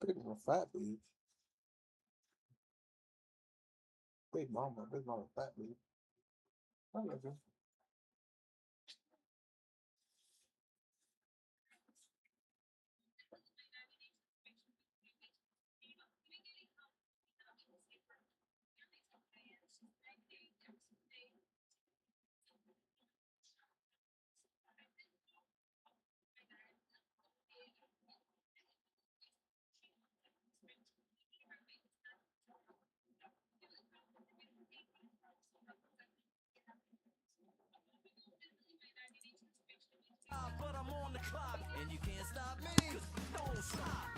Big mama fat bitch. Big mama fat bitch. I love you. But I'm on the clock, and you can't stop me. 'Cause don't stop.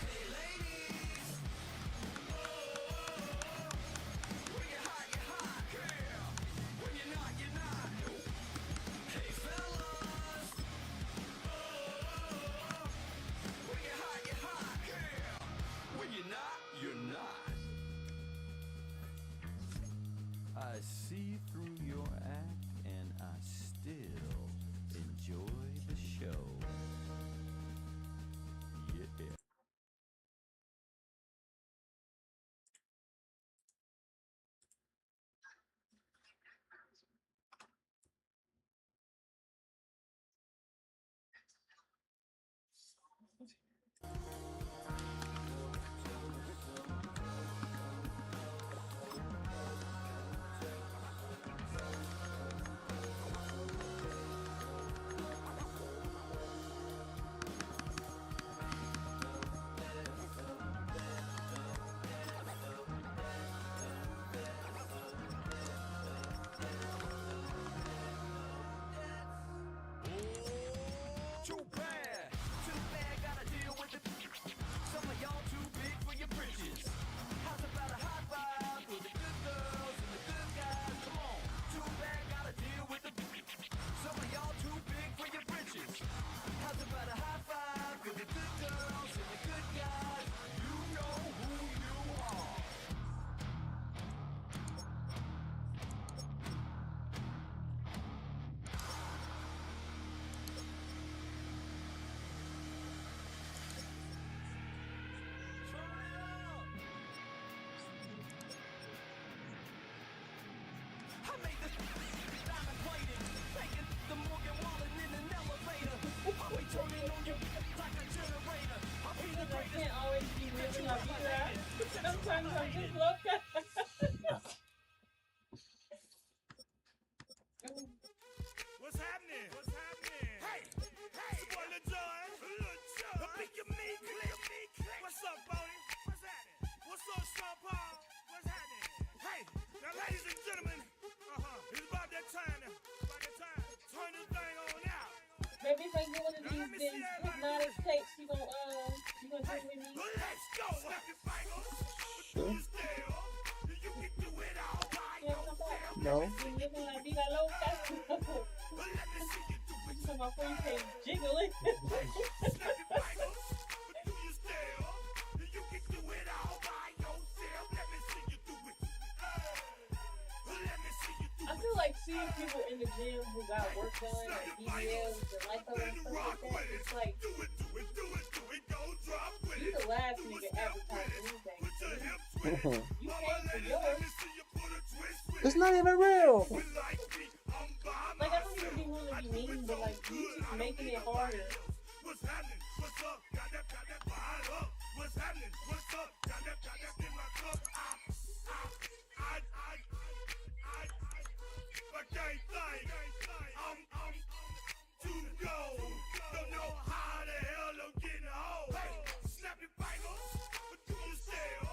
Hey, ladies. When you're hot, you're hot. Yeah. When you're not, you're not. Hey, fellas. When you're hot, you're hot. Yeah. When you're not, you're not. I see through your act, and I still enjoy the show. Yeah. Too bad, gotta deal with it. Some of y'all too big for your britches. How's about a high five for the good girls and the good guys? Come on, too bad, gotta deal with it. Some of y'all too big for your britches. How's about a high five for the good girls and the good guys? You know who you are. I made this diamond plated, taking the Morgan Wallen in an elevator. We turning on you like a generator. I'll be the I greatest. can't always be living my vida. Sometimes I'm just loca. What's happening? What's happening? Hey, hey, it's your boy Lil Jon. Lil Jon. The big of me, click. What's up, Bodie? What's happening? What's up, Sean Paul? What's happening? Hey, now, ladies and gentlemen, it's about that time now. About that time. Turn this thing on out. Maybe if I get one of these hypnotic tapes, you gonna do it with me? Let's go. Snap your fingers. Do you still? You can do it all by Yeah, come on. yourself. No. You living la vida loca. Let me see you do it. So my friend say jiggle it. Snap your fingers. Do you still? You can do it all by yourself. Let me see you do it. Let me see you do I it. feel like seeing people in the gym who got work done, like BBLs and lipo and stuff like that, it's like Do it, go drop with you it. the last nigga advertise anything. Put your hips with it. You Mama, pay for let yours. me see you put a twist with It's it. not even real. You like me, I'm by Like I don't even myself. be wanting to be mean, but like you just making it harder. What's happening? What's up? Got that bottle up. What's happening? What's up? Got that in my cup. I can't think. I'm too go. Don't know how the hell I'm getting home. Hey, snap your fingers, but do you still?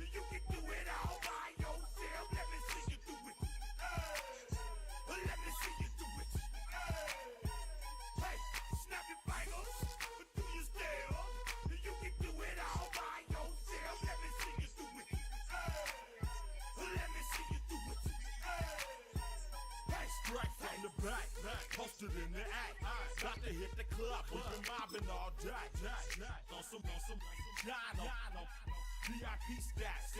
You can do it all by yourself. Let me see you do it. Let me see you do it. Hey, snap your fingers, but do you still? You can do it all by yourself. Let me see you do it. Let me see you do it. Hey, straight from the back, posted in the act. Got to hit the club, we've been mobbing all day. On some Dino, VIP stats.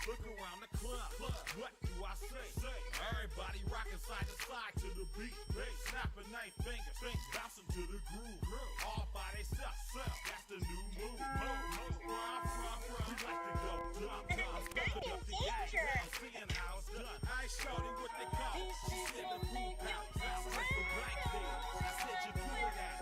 Look around the club, what do I say? Everybody rocking side to side to the beat. Snapping 9 fingers, bouncing to the groove. All by themselves, that's That's the new move. You like to go dumb, dumb, Danger! I'm seeing how it's done. I ain't showing what they call. She said the poop out. Sounds like the black thing. I said you do that.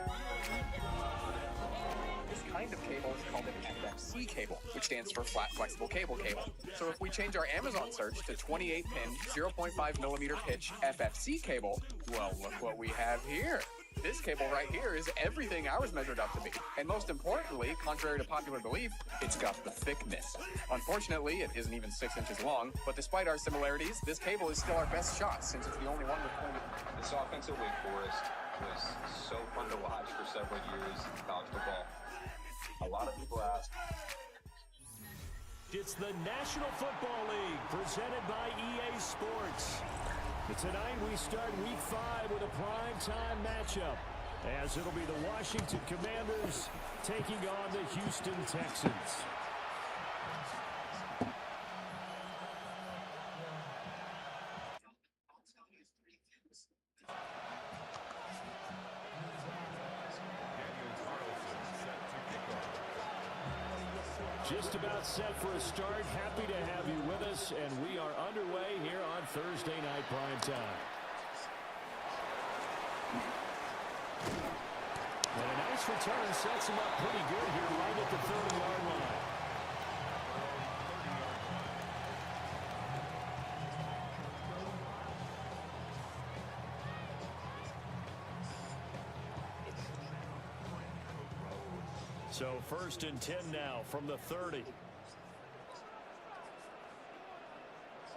This kind of cable is called an FFC cable, which stands for Flat Flexible Cable Cable. So if we change our Amazon search to 28-pin, 0.5mm pitch FFC cable, well, look what we have here. This cable right here is everything ours measured up to be. And most importantly, contrary to popular belief, it's got the thickness. Unfortunately, it isn't even 6 inches long, but despite our similarities, this cable is still our best shot since it's the only one with pointed. This offense at Wake Forest was so fun to watch for several years in college football. A lot of people ask. It's the National Football League presented by EA Sports. Tonight we start Week 5 with a primetime matchup, as it'll be the Washington Commanders taking on the Houston Texans. Just about set for a start. Happy to have you with us, and we are underway here on Thursday Night Primetime. And a nice return sets him up pretty good here right at the 30-yard line. So 1st and 10 now from the 30.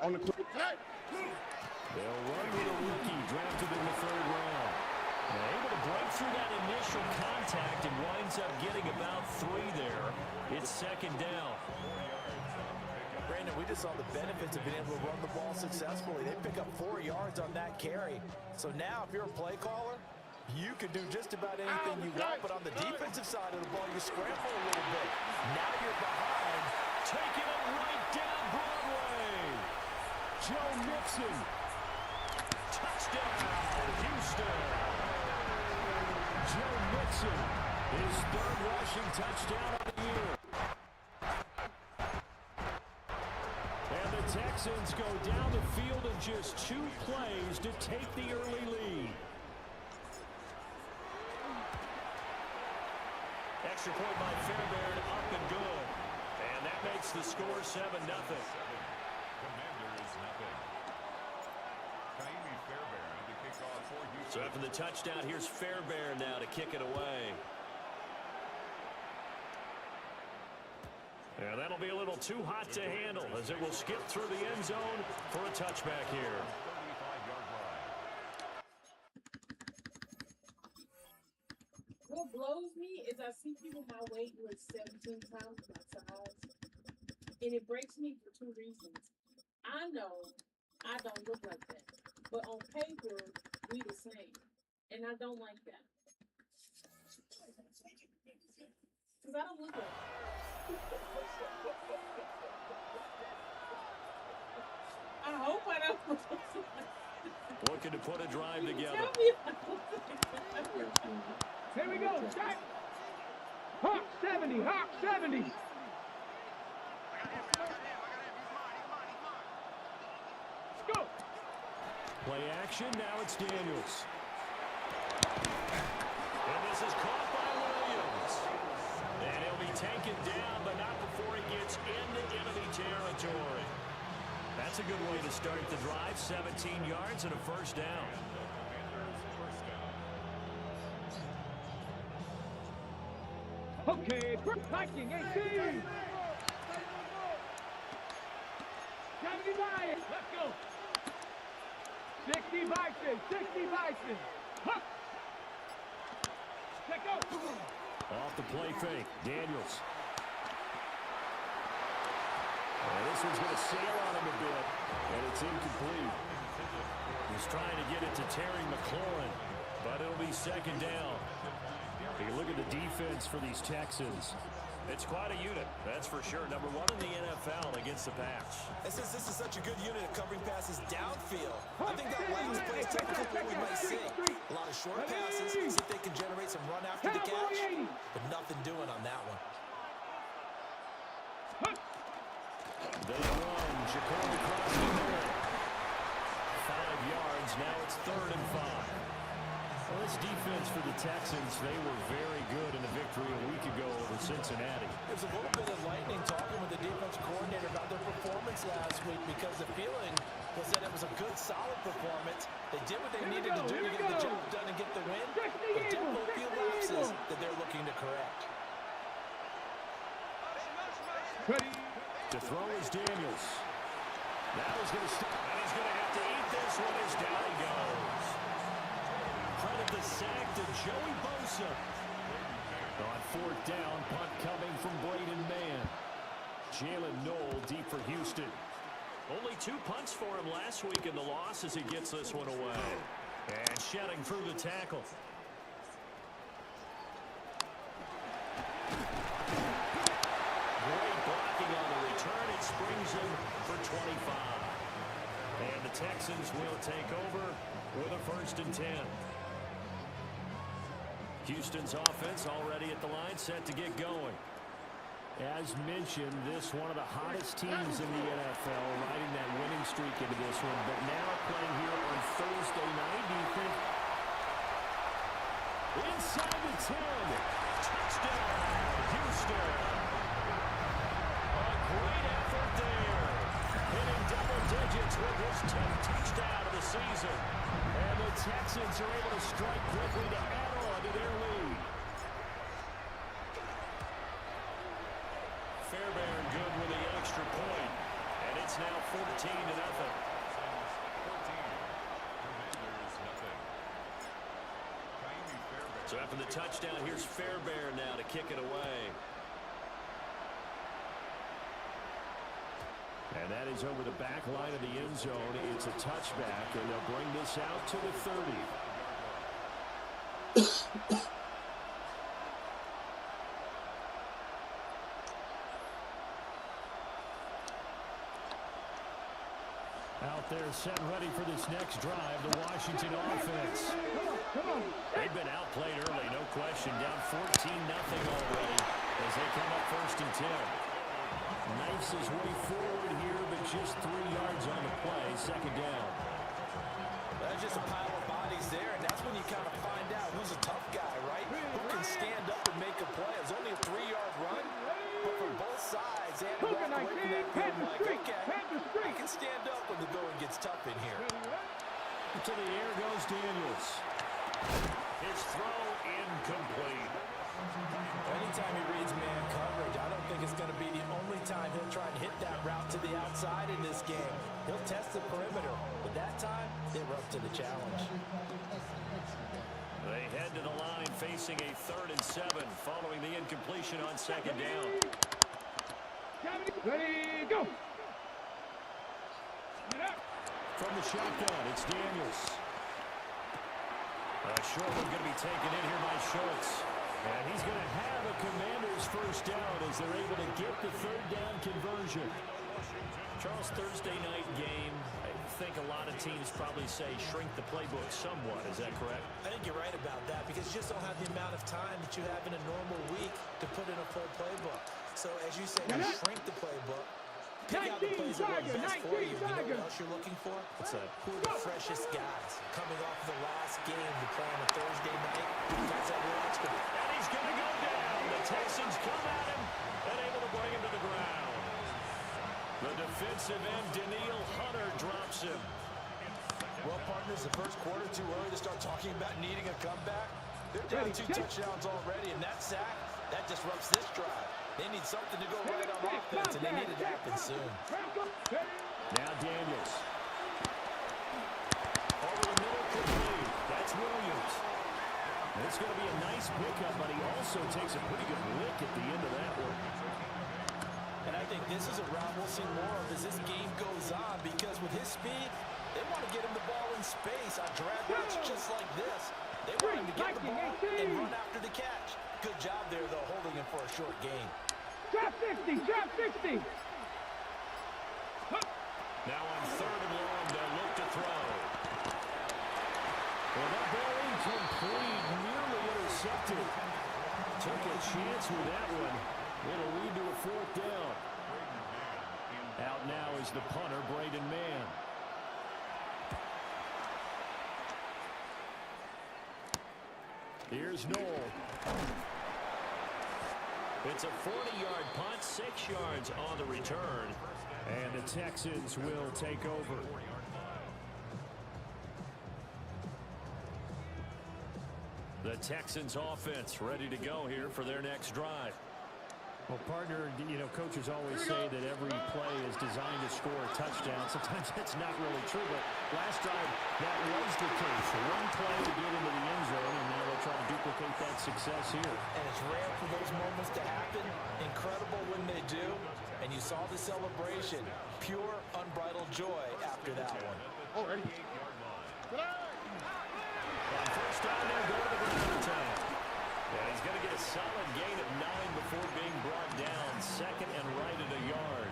On the quick. They'll run with a rookie drafted in the 3rd round. And able to break through that initial contact and winds up getting about 3 there. It's 2nd down. Brandon, we just saw the benefits of being able to run the ball successfully. They pick up 4 yards on that carry. So now if you're a play caller, you can do just about anything you want, but on the defensive side of the ball, you scramble a little bit. Now you're behind. Taking it right down Broadway. Joe Mixon. Touchdown, Houston. Joe Mixon, his 3rd rushing touchdown of the year. And the Texans go down the field in just 2 plays to take the early lead. Extra point by Fairbairn, up and good. And that makes the score 7-0. Commanders nothing. Kaimi Fairbairn to kick off for Houston. So after the touchdown, here's Fairbairn now to kick it away. And that'll be a little too hot to handle as it will skip through the end zone for a touchback here. 35-yard line. What blows me is I see people my weight who are 17 times my size, and it breaks me for 2 reasons. I know I don't look like that, but on paper, we the same, and I don't like that. Because I don't look like that. I hope I don't look like that. Looking to put a drive together. Tell me I look like that. Here we go, Jack. Hawk 70, Hawk 70. Let's go. Play action, now it's Daniels. And this is caught by Williams. And he'll be taken down, but not before he gets into enemy territory. That's a good way to start the drive. 17 yards and a 1st down. Okay, Viking 18. 70 Lions, let's go. 60 Bison, 60 Bison. Huh. Let's go. Off the play fake, Daniels. And this one's going to sail on him a bit, and it's incomplete. He's trying to get it to Terry McLaurin, but it'll be 2nd down. You look at the defense for these Texans. It's quite a unit, that's for sure. Number one in the NFL against the pass. And since this is such a good unit of covering passes downfield, I think that last play is typical of what we might see. A lot of short passes, see if they can generate some run after the catch, but nothing doing on that one. They run, Jacoby across the middle. 5 yards, now it's 3rd and 5. Well, this defense for the Texans, they were very good in the victory a week ago over Cincinnati. There's a little bit of lightning talking with the defensive coordinator about their performance last week because the feeling was that it was a good, solid performance. They did what they needed to do to get the job done and get the win, but did a few lapses that they're looking to correct. To throw is Daniels. Now he's going to stop, and he's going to have to eat this one as down he goes. Credit the sack to Joey Bosa. On 4th down, punt coming from Braden Mann. Jalen Noel deep for Houston. Only 2 punts for him last week in the loss as he gets this one away. And shedding through the tackle. Great blocking on the return. It springs him for 25. And the Texans will take over with a 1st and 10. Houston's offense already at the line, set to get going. As mentioned, this one of the hottest teams in the NFL, riding that winning streak into this one, but now playing here on Thursday night. Do you think inside the 10? Touchdown, Houston. A great effort there. Hitting double digits with his 10th touchdown of the season. And the Texans are able to strike quickly to add on to their lead. Fairbairn good with the extra point, and it's now 14-0. So after the touchdown, here's Fairbairn now to kick it away. And that is over the back line of the end zone. It's a touchback, and they'll bring this out to the 30. Out there set ready for this next drive, the Washington offense. They've been outplayed early, no question. Down 14-0 already as they come up 1st and 10. Knifes his way forward here, but just 3 yards on the play. 2nd down. That's just a pile of bodies there, and that's when you kind of find out who's a tough guy, right? Who can stand up and make a play. It's only a 3-yard run, but from both sides, they had to walk away from that field like, okay, I can stand up when the going gets tough in here. To the air goes Daniels. His throw incomplete. Anytime he reads man coverage, I don't think it's going to be the only time he'll try and hit that route to the outside in this game. He'll test the perimeter, but that time, they were up to the challenge. They head to the line facing a 3rd and 7 following the incompletion on 2nd down. Ready, go! From the shotgun, it's Daniels. Short one going to be taken in here by Schultz. And he's going to have a Commanders 1st down as they're able to get the 3rd down conversion. Charles, Thursday night game, I think a lot of teams probably say shrink the playbook somewhat. Is that correct? I think you're right about that because you just don't have the amount of time that you have in a normal week to put in a full playbook. So as you say, you shrink the playbook. Pick out the plays that work best for you. You know what else you're looking for? What's that? Who are the freshest guys coming off the last game to play on a Thursday night? Guys that will extra. And he's going to go down. The Texans come at him and able to bring him to the ground. The defensive end, Danielle Hunter, drops him. Well, partners, the first quarter too early to start talking about needing a comeback. They're down 2 touchdowns already, and that sack, that disrupts this drive. They need something to go right on offense, and they need it to happen soon. Now Daniels. Over the middle, complete. That's Williams. And it's going to be a nice pickup, but he also takes a pretty good lick at the end of that one. And I think this is a route we'll see more of as this game goes on, because with his speed, they want to get him the ball in space on drag routes just like this. They want him to get the ball and run after the catch. Good job there, though, holding him for a short gain. Drop 60, drop 60. Now on 3rd and long, they'll look to throw. Well, that ball incomplete, nearly intercepted. Took a chance with that one. It'll lead to a 4th down. Out now is the punter, Braden Mann. Here's Knoll. It's a 40-yard punt, 6 yards on the return. And the Texans will take over. The Texans offense ready to go here for their next drive. Well, partner, you know, coaches always say that every play is designed to score a touchdown. Sometimes that's not really true, but last drive, that was the case. One play to get into the end zone, and now they'll try to duplicate that success here. And it's rare for those moments to happen. Incredible when they do. And you saw the celebration. Pure, unbridled joy after that one. Already. On 1st down, they'll go to the ground attack. And he's going to get a solid gain of 9 before being brought down. 2nd and right at a yard.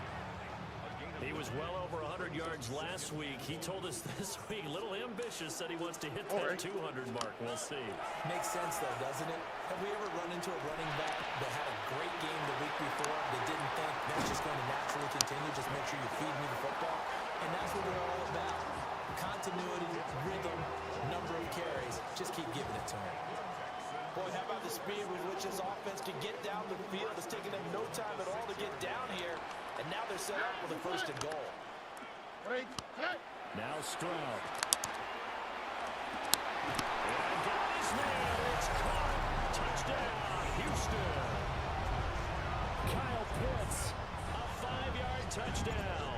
He was well over 100 yards last week. He told us this week, a little ambitious, said he wants to hit that 200 mark. We'll see. Makes sense, though, doesn't it? Have we ever run into a running back that had a great game the week before that didn't think that's just going to naturally continue? Just make sure you feed me the football. And that's what they're all about. Continuity, rhythm, number of carries. Just keep giving it to him. Boy, how about the speed with which this offense can get down the field? It's taking them no time at all to get down here. And now they're set up for the 1st and goal. Now Stroud. And got his man. It's caught. Touchdown, Houston. Kyle Pitts, a 5-yard touchdown.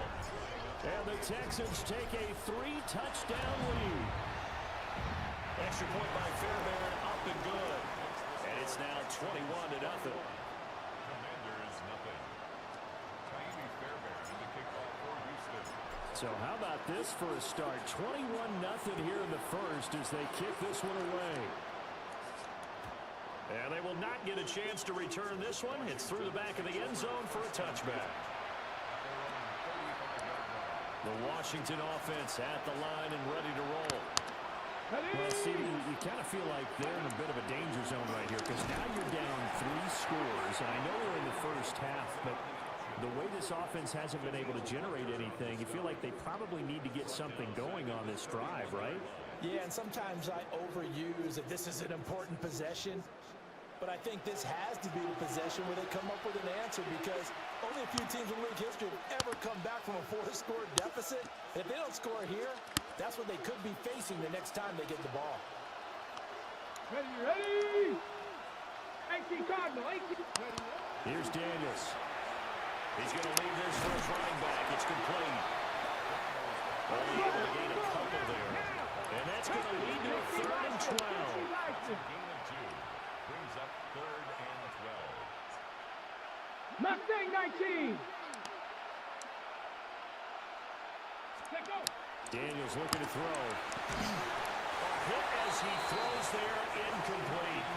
And the Texans take a 3-touchdown lead. Extra point by Fairbairn, up and good. And it's now 21-0. Commanders, nothing. Taimi Fairbairn in the kickoff for Houston. So how about this for a start? 21-0 here in the 1st as they kick this one away. And they will not get a chance to return this one. It's through the back of the end zone for a touchback. The Washington offense at the line and ready to roll. Well, see, you kind of feel like they're in a bit of a danger zone right here because now you're down 3 scores. And I know we're in the 1st half, but the way this offense hasn't been able to generate anything, you feel like they probably need to get something going on this drive, right? Yeah, and sometimes I overuse that this is an important possession. But I think this has to be the possession where they come up with an answer because only a few teams in league history have ever come back from a 4-score deficit. And if they don't score here, that's what they could be facing the next time they get the ball. Ready? 18 Cardinal, 18. Here's Daniels. He's going to leave this for his running back. It's complete. Only able to gain a couple there. And that's going to lead to a 3rd and 12. Gain of 2 brings up 3rd and 12. Mustang 19. Take go. Daniels looking to throw. A hit as he throws there, incomplete.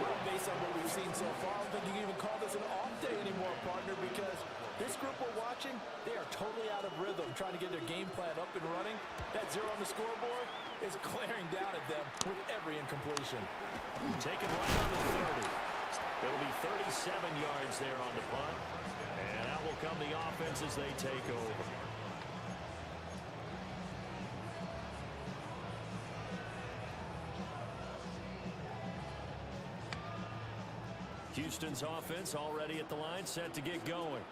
Well, based on what we've seen so far, I don't think you can even call this an off day anymore, partner, because this group we're watching, they are totally out of rhythm, trying to get their game plan up and running. That 0 on the scoreboard is glaring down at them with every incompletion. Taken right on the 30. It'll be 37 yards there on the punt. And out will come the offense as they take over. Houston's offense already at the line, set to get going.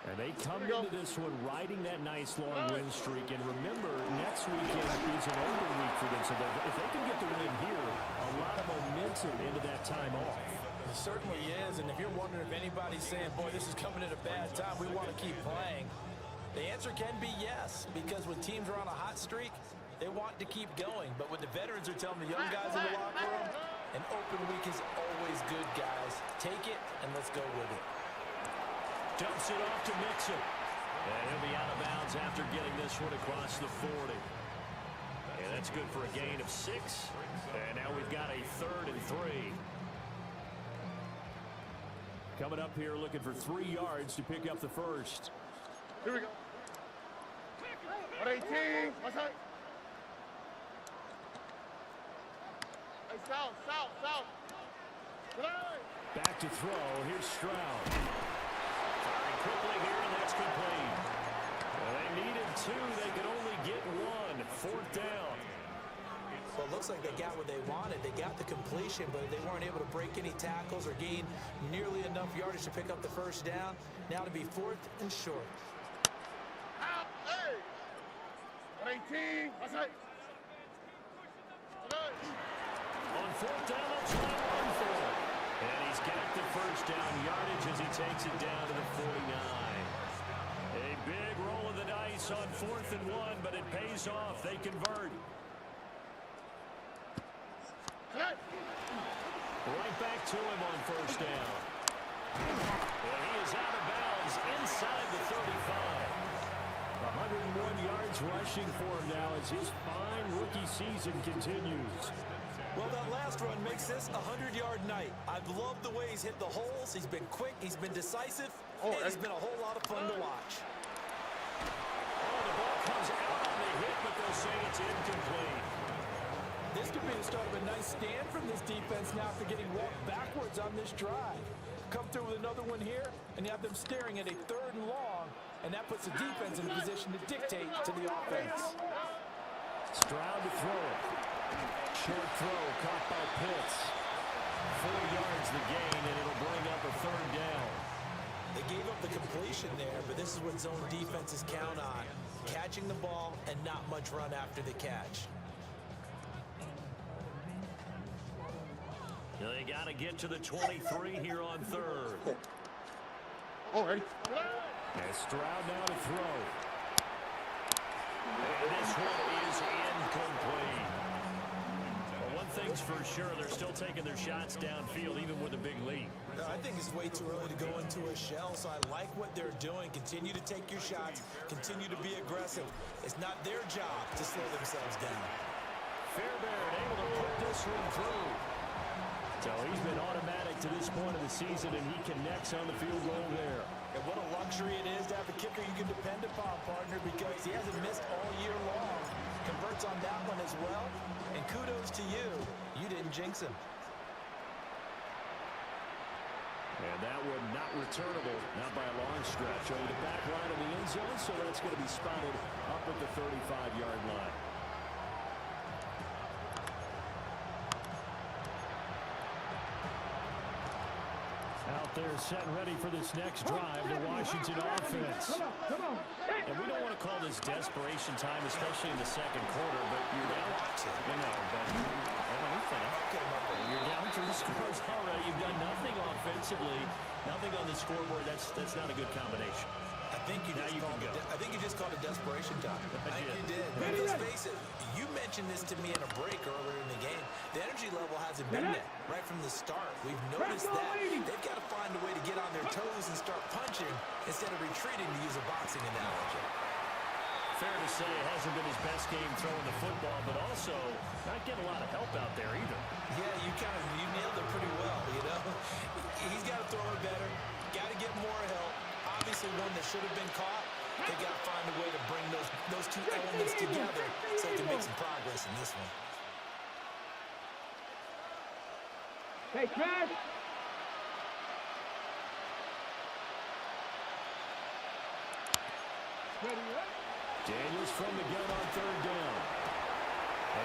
And they come into this one riding that nice long win streak. And remember, next weekend is an open week for them. So if they can get the win here, a lot of momentum into that time off. It certainly is. And if you're wondering if anybody's saying, boy, this is coming at a bad time, we want to keep playing, the answer can be yes. Because when teams are on a hot streak, they want to keep going. But what the veterans are telling the young guys in the locker room, an open week is always good, guys. Take it, and let's go with it. Dumps it off to Mixon. And he'll be out of bounds after getting this one across the 40. And that's good for a gain of 6. And now we've got a 3rd and 3. Coming up here looking for 3 yards to pick up the first. Here we go. 18. What's that? Hey, south. Back to throw. Here's Stroud. Firing quickly here, and that's complete. Well, they needed 2. They could only get 1. 4th down. Well, it looks like they got what they wanted. They got the completion, but they weren't able to break any tackles or gain nearly enough yardage to pick up the first down. Now to be 4th and short. Out, hey! 18. What's that? On 4th down, they'll try and run for it. And he's got the first down yardage as he takes it down to the 49. A big roll of the dice on 4th and 1, but it pays off. They convert. Right back to him on 1st down. And he is out of bounds inside the 35. 101 yards rushing for him now as his fine rookie season continues. Well, that last run makes this a 100-yard night. I've loved the way he's hit the holes. He's been quick. He's been decisive. And it's been a whole lot of fun to watch. Oh, the ball comes out on the hit, but they'll say it's incomplete. This could be the start of a nice stand from this defense now after getting walked backwards on this drive. Come through with another one here, and you have them staring at a 3rd and long, and that puts the defense in a position to dictate to the offense. Stroud to throw it. Short throw caught by Pitts. 4 yards the gain, and it'll bring up a 3rd down. They gave up the completion there, but this is what zone defenses count on. Catching the ball and not much run after the catch. They got to get to the 23 here on 3rd. And Stroud now to throw. And this one is incomplete. Well, one thing's for sure, they're still taking their shots downfield even with a big lead. I think it's way too early to go into a shell, so I like what they're doing. Continue to take your shots. Continue to be aggressive. It's not their job to slow themselves down. Fairbairn able to put this one through. So he's been automatic to this point of the season, and he connects on the field goal there. And what a luxury it is to have a kicker you can depend upon, partner, because he hasn't missed all year long. Converts on that one as well. And kudos to you. You didn't jinx him. And that one not returnable, not by a long stretch. Over the back line of the end zone, so that's going to be spotted up at the 35-yard line. Out there set and ready for this next drive, the Washington offense. And we don't want to call this desperation time, especially in the second quarter, but you're down. You're down 3 scores already. You've done nothing offensively, nothing on the scoreboard. That's not a good combination. I think you just called it desperation time. I think you did. But let's face it, you mentioned this to me in a break earlier in the game. The energy level hasn't been there right from the start. We've noticed that. They've got to find a way to get on their toes and start punching instead of retreating, to use a boxing analogy. Fair to say it hasn't been his best game throwing the football, but also not getting a lot of help out there either. Yeah, you nailed it pretty well, you know. He's got to throw it better, got to get more help. Obviously one that should have been caught. They got to find a way to bring those two elements together so they can make some progress in this one. Hey, Trav! Daniels from the gun on 3rd down.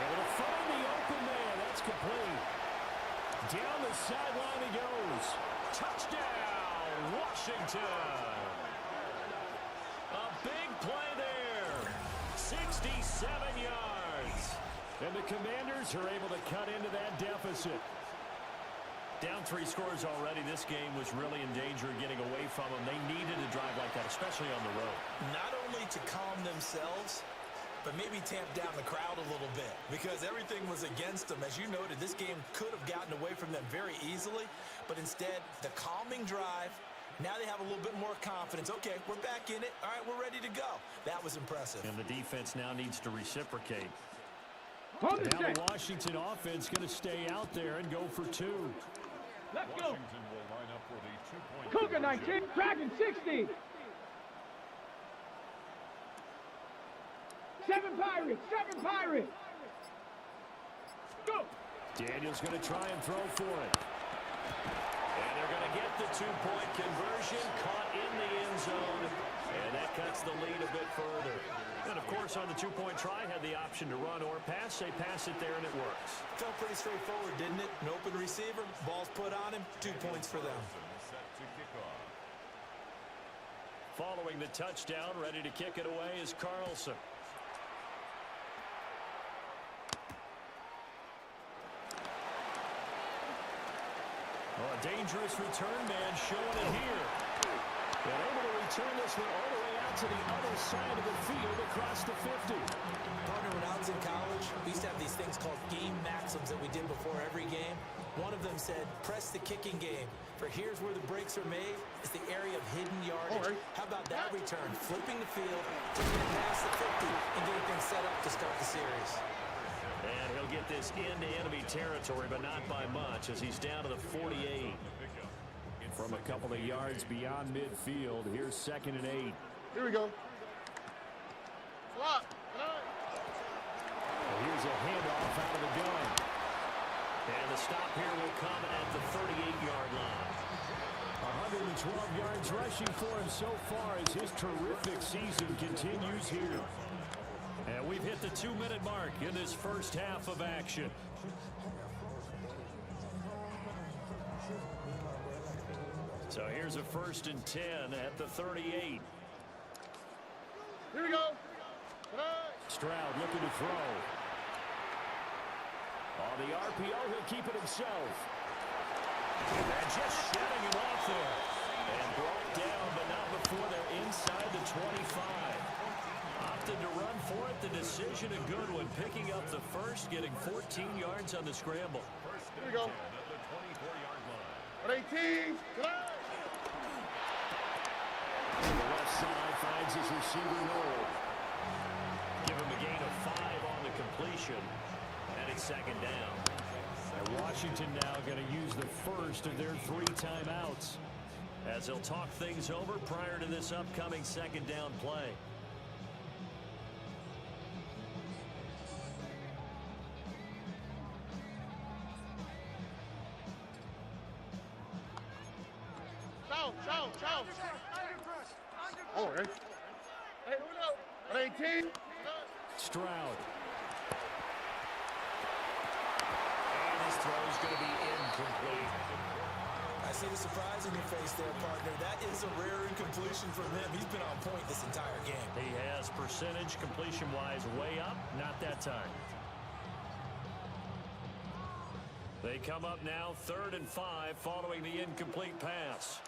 Able to find the open man. That's complete. Down the sideline he goes. Touchdown, Washington. A big play there. 67 yards. And the Commanders are able to cut into that deficit. Down 3 scores already. This game was really in danger of getting away from them. They needed a drive like that, especially on the road. Not only to calm themselves, but maybe tamp down the crowd a little bit, because everything was against them. As you noted, this game could have gotten away from them very easily, but instead, the calming drive, now they have a little bit more confidence. Okay, we're back in it. All right, we're ready to go. That was impressive. And the defense now needs to reciprocate. Hold it, Now the Washington offense going to stay out there and go for 2. Let's go. Washington will line up for the 2-point Cougar conversion. 19, Dragon 60. 7 Pirates, 7 Pirates. Go. Daniels going to try and throw for it. And they're going to get the 2-point conversion, caught in the end zone, and that cuts the lead a bit further. And, of course, on the 2-point try, had the option to run or pass. They pass it there, and it works. Felt pretty straightforward, didn't it? An open receiver, ball's put on him, 2 points for them. Set to kick off. Following the touchdown, ready to kick it away is Carlson. Oh, a dangerous return man showing it here. And able to return this one all the way out to the other side of the field across the 50. Partner, when I was in college, we used to have these things called game maxims that we did before every game. One of them said, press the kicking game. For here's where the breaks are made. It's the area of hidden yardage. How about that return? Flipping the field, taking it past the 50, and getting things set up to start the series. And he'll get this into enemy territory, but not by much, as he's down to the 48. From a couple of yards beyond midfield, here's 2nd and 8. Here we go. Swap. Here's a handoff out of the gun. And the stop here will come at the 38-yard line. 112 yards rushing for him so far as his terrific season continues here. And we've hit the 2-minute mark in this first half of action. So here's a 1st and 10 at the 38. Here we go. Stroud looking to throw. On the RPO, he'll keep it himself. And just shutting him off there. And brought down, but not before they're inside the 25. Opted to run for it. The decision a good one. Picking up the first, getting 14 yards on the scramble. Here we go. At the 24-yard line. 18. The left side finds his receiver Noel. Give him a gain of 5 on the completion. And it's 2nd down. And Washington now going to use the first of their 3 timeouts as they'll talk things over prior to this upcoming 2nd down play. Oh, okay. Hey, who knows? 18. Stroud. And his throw is going to be incomplete. I see the surprise in your face there, partner. That is a rare incompletion from him. He's been on point this entire game. He has percentage completion-wise way up. Not that time. They come up now 3rd and 5 following the incomplete pass.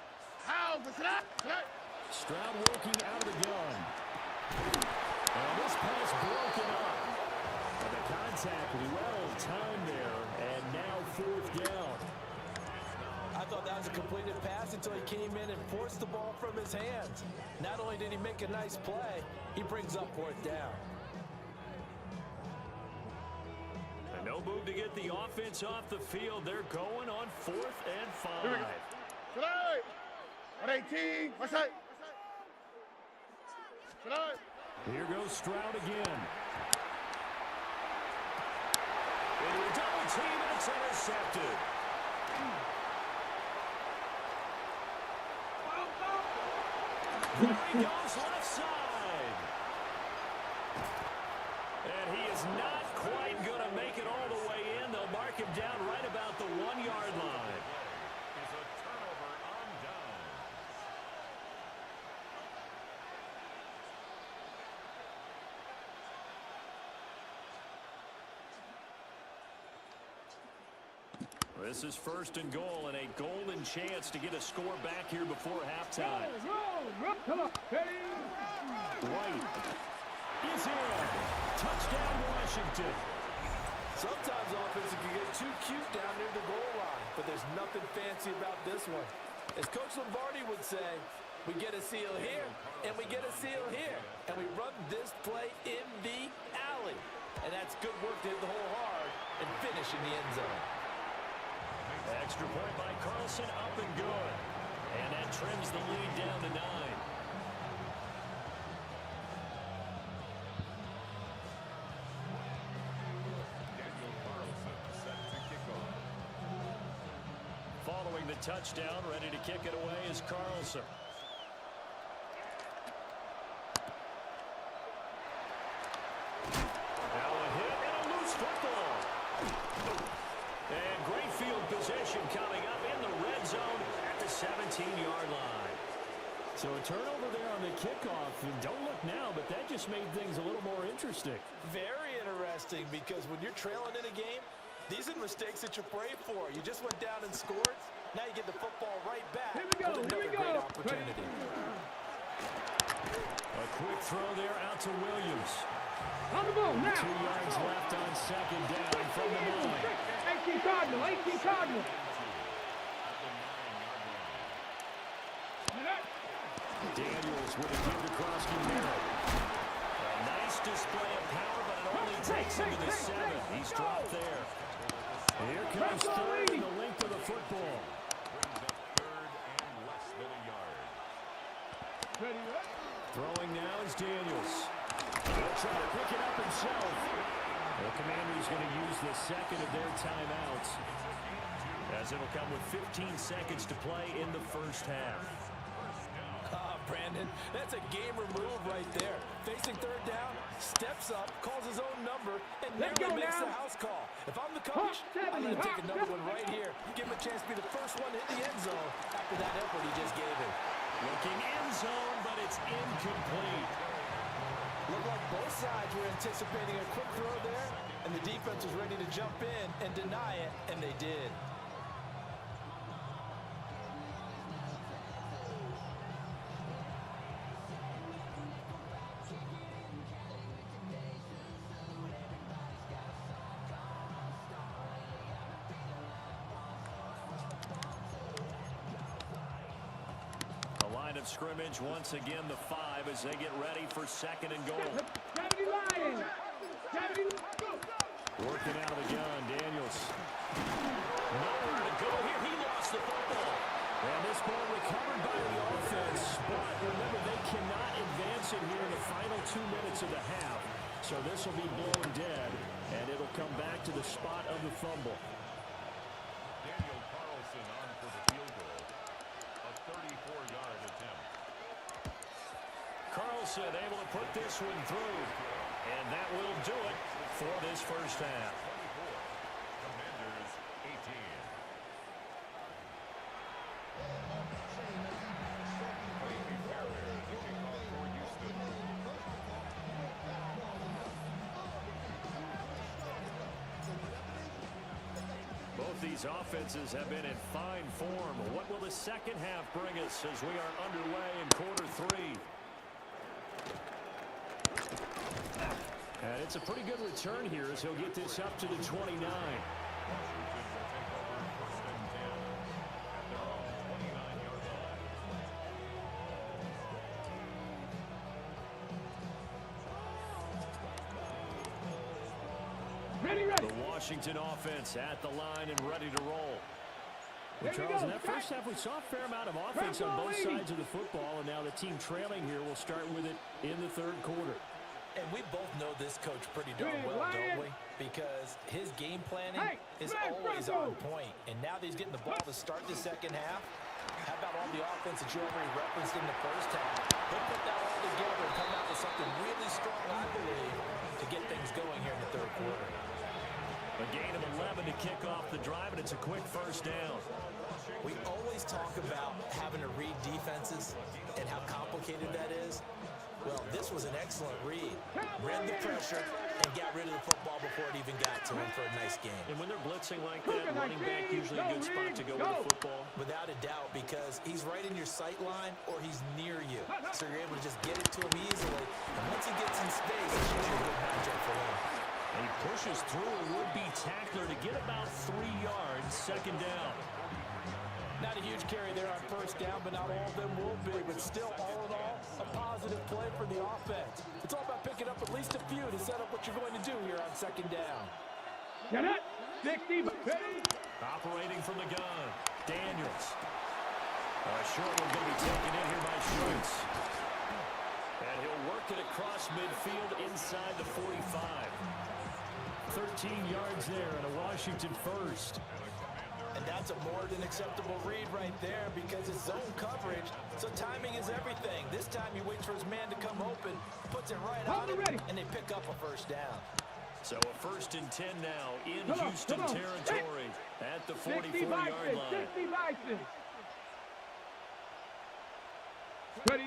Stroud working out of the gun. And this pass broken up. And the contact well timed there. And now 4th down. I thought that was a completed pass until he came in and forced the ball from his hands. Not only did he make a nice play, he brings up 4th down. And no move to get the offense off the field. They're going on 4th and 5. Tonight. 18. What's that? Here goes Stroud again. Into a double team, and it's intercepted. There he goes left side. And he is not quite going to make it all the way in. They'll mark him down right about the 1-yard line. Is a turnover on down. This is 1st and goal, and a golden chance to get a score back here before halftime. Come on. White is in. Touchdown, Washington. Sometimes offense can get too cute down near the goal line, but there's nothing fancy about this one. As Coach Lombardi would say, we get a seal here, and we get a seal here, and we run this play in the alley. And that's good work to hit the hole hard and finish in the end zone. Extra point by Carlson, up and good. And that trims the lead down to 9. Daniel Carlson set to kick off. Following the touchdown, ready to kick it away is Carlson. Now a hit and a loose football. And great field position coming up in the red zone at the 17-yard line. So a turnover there on the kickoff. And don't look now, but that just made things a little more interesting. Very interesting, because when you're trailing in a game, these are mistakes that you pray for. You just went down and scored. Now you get the football right back. Here we go, with here we another go. great opportunity. A quick throw there out to Williams. On the ball now. 2 yards left on second down from the 9. 18 Cardinal, 18 Cardinal. Daniels with a give to Krosky Merritt. A nice display of power, but it only takes him to the 7. He's dropped there. Here comes third in the length of the football. Third and less than a yard. Throwing now is Daniels. He'll try to pick it up himself. The Commanders going to use the second of their timeouts, as it'll come with 15 seconds to play in the first half. Brandon, that's a gamer move right there. Facing third down, steps up, calls his own number, and nearly makes the house call. If I'm the coach, I'm going to take another one right here. Give him a chance to be the first one to hit the end zone after that effort he just gave him. Looking end zone, but it's incomplete. Looked like both sides were anticipating a quick throw there, and the defense was ready to jump in and deny it, and they did. Of scrimmage once again, the 5 as they get ready for second and goal. Gravity Lion. Gravity. Working out of the gun, Daniels. Nowhere to go here. He lost the football. And this ball recovered by the offense. But remember, they cannot advance it here in the final 2 minutes of the half. So this will be blown dead, and it'll come back to the spot of the fumble. Daniel Carlson on for the field goal. A 34-yard attempt. Carlson able to put this one through. And that will do it for this first half. 24. Commanders 18. Davey Fairbairn, the kickoff for Houston. Both these offenses have been in fine form. What will the second half bring us as we are underway in quarter 3? And it's a pretty good return here as he'll get this up to the 29. Washington will take over first and 10 at their own 29-yard line. Ready. The Washington offense at the line and ready to roll. Well, Here we Charles, go. in that first half, we saw a fair amount of offense on both sides of the football, and now the team trailing here will start with it in the third quarter. And we both know this coach pretty darn well, don't we? Because his game planning is always on point. And now that he's getting the ball to start the second half, how about all the offense that you already referenced in the first half? He'll put that all together and come out with something really strong, I believe, to get things going here in the third quarter. A gain of 11 to kick off the drive, and it's a quick first down. We always talk about having to read defenses and how complicated that is. Well, this was an excellent read. Read the pressure and got rid of the football before it even got to him for a nice game. And when they're blitzing like that, running back usually a good spot to go with the football. Without a doubt, because he's right in your sight line or he's near you. So you're able to just get it to him easily. And once he gets in space, it's usually a good matchup for him. And he pushes through a would-be tackler to get about 3 yards, second down. Not a huge carry there on first down, but not all of them will be. But still, all in all, a positive play for the offense. It's all about picking up at least a few to set up what you're going to do here on second down. Get it. 60. Operating from the gun, Daniels. A short one going to be taken in here by Schultz. And he'll work it across midfield inside the 45. 13 yards there and a Washington first. And that's a more than acceptable read right there because it's zone coverage, so timing is everything. This time he waits for his man to come open, puts it right on him, and they pick up a first down. So a 1st and 10 now in Houston territory at the 44-yard line. 60 Bison. Ready.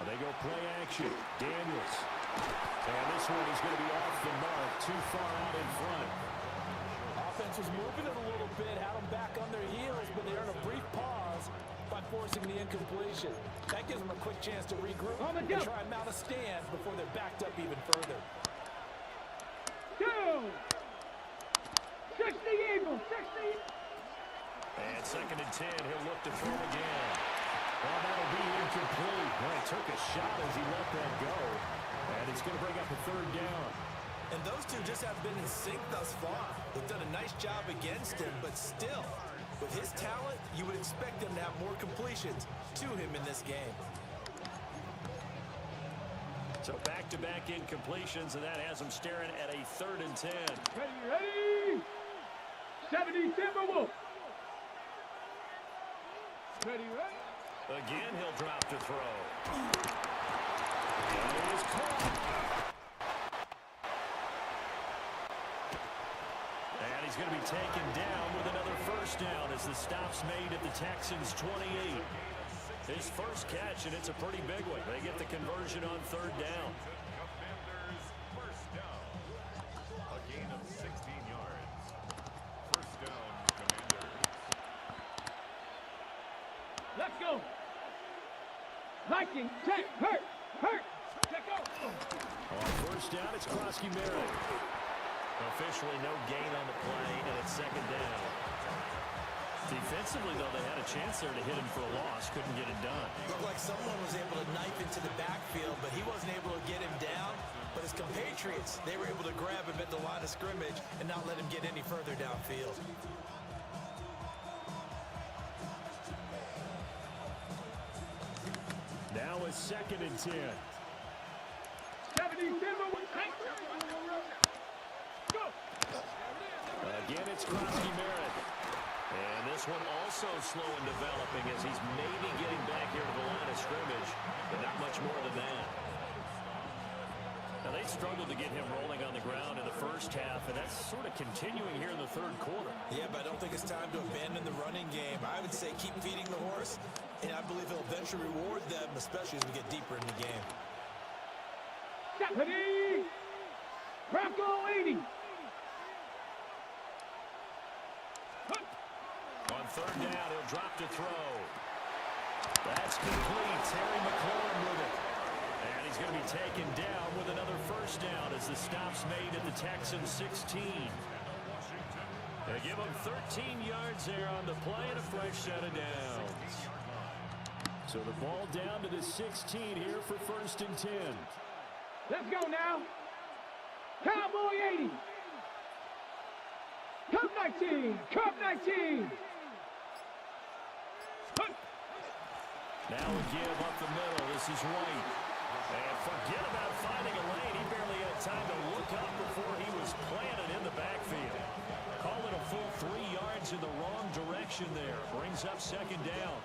They go play action. Daniels. And this one is going to be off the mark, too far out in front. Offense was moving it a little bit, had them back on their heels, but they earned a brief pause by forcing the incompletion. That gives them a quick chance to regroup and try and mount a stand before they're backed up even further. 2. 60 Eagles, 60. And 2nd and 10, he'll look to throw again. Well, that'll be incomplete. Well, he took a shot as he let that go. And it's going to bring up a 3rd down. And those two just have been in sync thus far. They've done a nice job against him, but still, with his talent, you would expect him to have more completions to him in this game. So back-to-back incompletions, and that has him staring at a 3rd and 10. Ready. 70 Timberwolves. Ready. Again, he'll drop to throw. And it is caught. And he's going to be taken down with another first down as the stop's made at the Texans' 28. His first catch, and it's a pretty big one. They get the conversion on 3rd down. Commanders first down. A gain of 16 yards. First down, Commanders. Let's go. Viking, check, hurt, check out. On first down, it's Krosky Merritt. Officially no gain on the play, and it's 2nd down. Defensively, though, they had a chance there to hit him for a loss. Couldn't get it done. Looked like someone was able to knife into the backfield, but he wasn't able to get him down. But his compatriots, they were able to grab him at the line of scrimmage and not let him get any further downfield. Now a 2nd and 10. 70 Timberwolves. Go. Again, it's Krosky Merritt. And this one also slow in developing as he's maybe getting back here to the line of scrimmage, but not much more than that. Now, they struggled to get him rolling on the ground in the first half, and that's sort of continuing here in the 3rd quarter. Yeah, but I don't think it's time to abandon the running game. I would say keep feeding the horse, and I believe he'll eventually reward them, especially as we get deeper in the game. Ready. Bronco 80. On 3rd down, he'll drop to throw. That's complete. Terry McLaurin with it. And he's going to be taken down with another first down as the stop's made at the Texans' 16. They give him 13 yards there on the play and a fresh set of downs. So the ball down to the 16 here for 1st and 10. Let's go now. Cowboy 80. Cup 19. Cup 19. Now a give up the middle. This is White. And forget about finding a lane. He barely had time to look up before he was planted in the backfield. Call it a full 3 yards in the wrong direction there. Brings up 2nd down.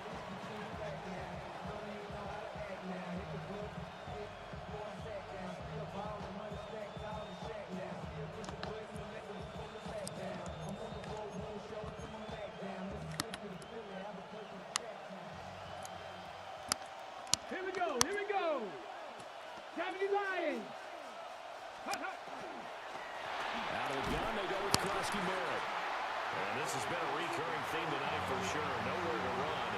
Here we go. 70 Lions. Out of the gun, they go with Krosky Merritt. And this has been a recurring theme tonight for sure. Nowhere to run.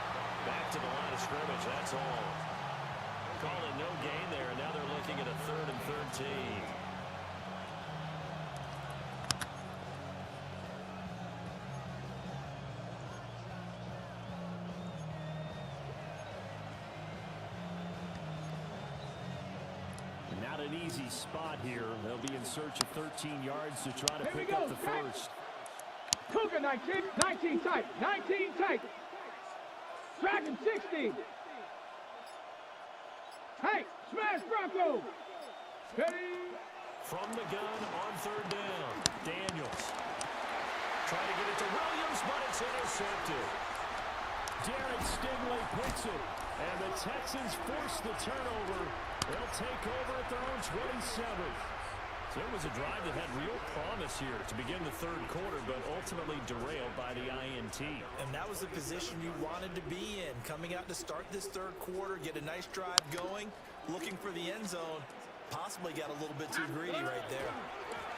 Back to the line of scrimmage, that's all. Call it no gain there, and now they're looking at a 3rd and 13. Not an easy spot here. They'll be in search of 13 yards to try to pick up the first. Cougar 19. 19 tight. 19 tight. Dragon 60. Hey, smash Bronco. Ready? From the gun on third down. Daniels. Trying to get it to Williams, but it's intercepted. Derek Stingley picks it. And the Texans force the turnover. They'll take over at their own 27. So it was a drive that had real promise here to begin the third quarter, but ultimately derailed by the INT. And that was the position you wanted to be in. Coming out to start this third quarter, get a nice drive going, looking for the end zone. Possibly got a little bit too greedy right there.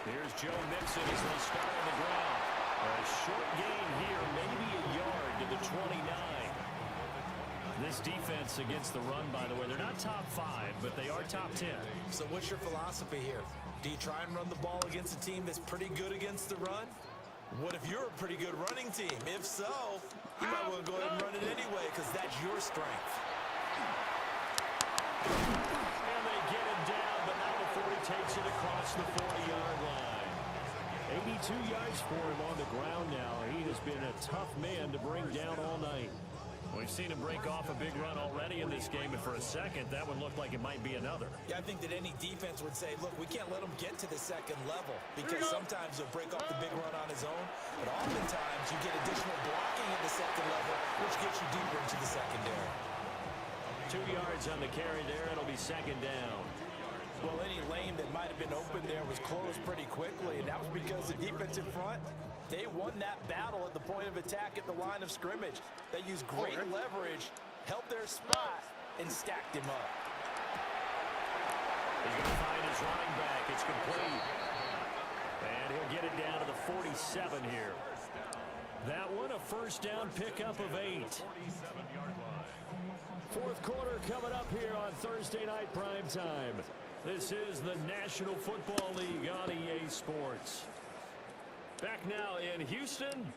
Here's Joe Mixon as they start on the ground. A short gain here, maybe a yard to the 29. This defense against the run, by the way, they're not top 5, but they are top 10. So what's your philosophy here? Do you try and run the ball against a team that's pretty good against the run? What if you're a pretty good running team? If so, you might want to go ahead and run it anyway because that's your strength. And they get him down, but now the 40 takes it across the 40-yard line. 82 yards for him on the ground now. He has been a tough man to bring down all night. We've seen him break off a big run already in this game, and for a second, that one looked like it might be another. Yeah, I think that any defense would say, look, we can't let him get to the second level because sometimes he'll break off the big run on his own, but oftentimes you get additional blocking at the second level, which gets you deeper into the secondary. 2 yards on the carry there. It'll be second down. Well, any lane that might have been open there was closed pretty quickly, and that was because the defensive front, they won that battle at the point of attack at the line of scrimmage. They used great leverage, held their spot, and stacked him up. He's going to find his running back. It's complete. And he'll get it down to the 47 here. That one, a first down pickup of 8. Fourth quarter coming up here on Thursday night primetime. This is the National Football League on EA Sports. Back now in Houston,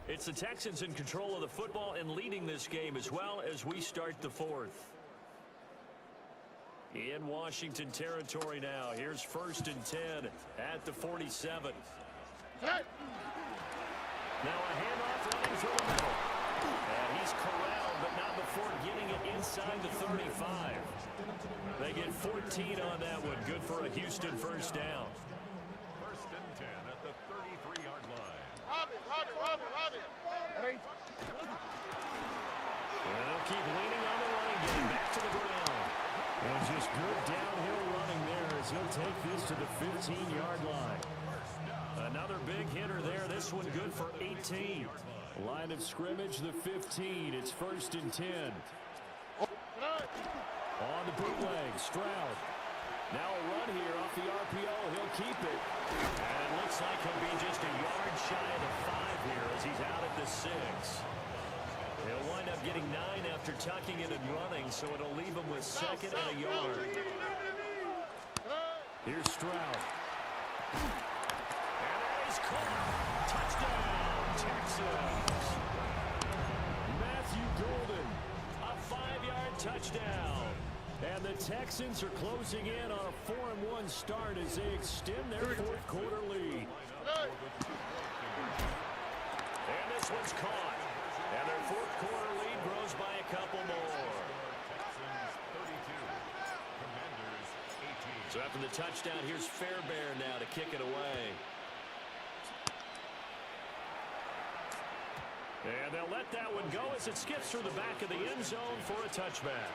it's the Texans in control of the football and leading this game as well as we start the fourth. In Washington territory now. Here's 1st and 10 at the 47. Now a handoff running through the middle. And he's corralled, but not before getting it inside the 35. They get 14 on that one. Good for a Houston first down. 1st and 10 at the 33-yard line. Well, they'll keep leaning on the line, getting back to the ground. And just good downhill running there as he'll take this to the 15-yard line. Another big hitter there. This one good for 18. Line of scrimmage, the 15. It's 1st and 10. On the bootleg, Stroud. Now a run here off the RPO. He'll keep it. And it looks like he'll be just a yard shy of the 5 here as he's out at the 6. He'll wind up getting 9 after tucking it and running, so it'll leave him with 2nd and a yard. Here's Stroud. And there he's caught. Touchdown, Texans. Matthew Golden, a 5-yard touchdown. And the Texans are closing in on a 4-1 start as they extend their fourth quarter lead. And this one's caught. And their fourth quarter lead grows by a couple more. So after the touchdown, here's Fairbairn now to kick it away. And they'll let that one go as it skips through the back of the end zone for a touchback.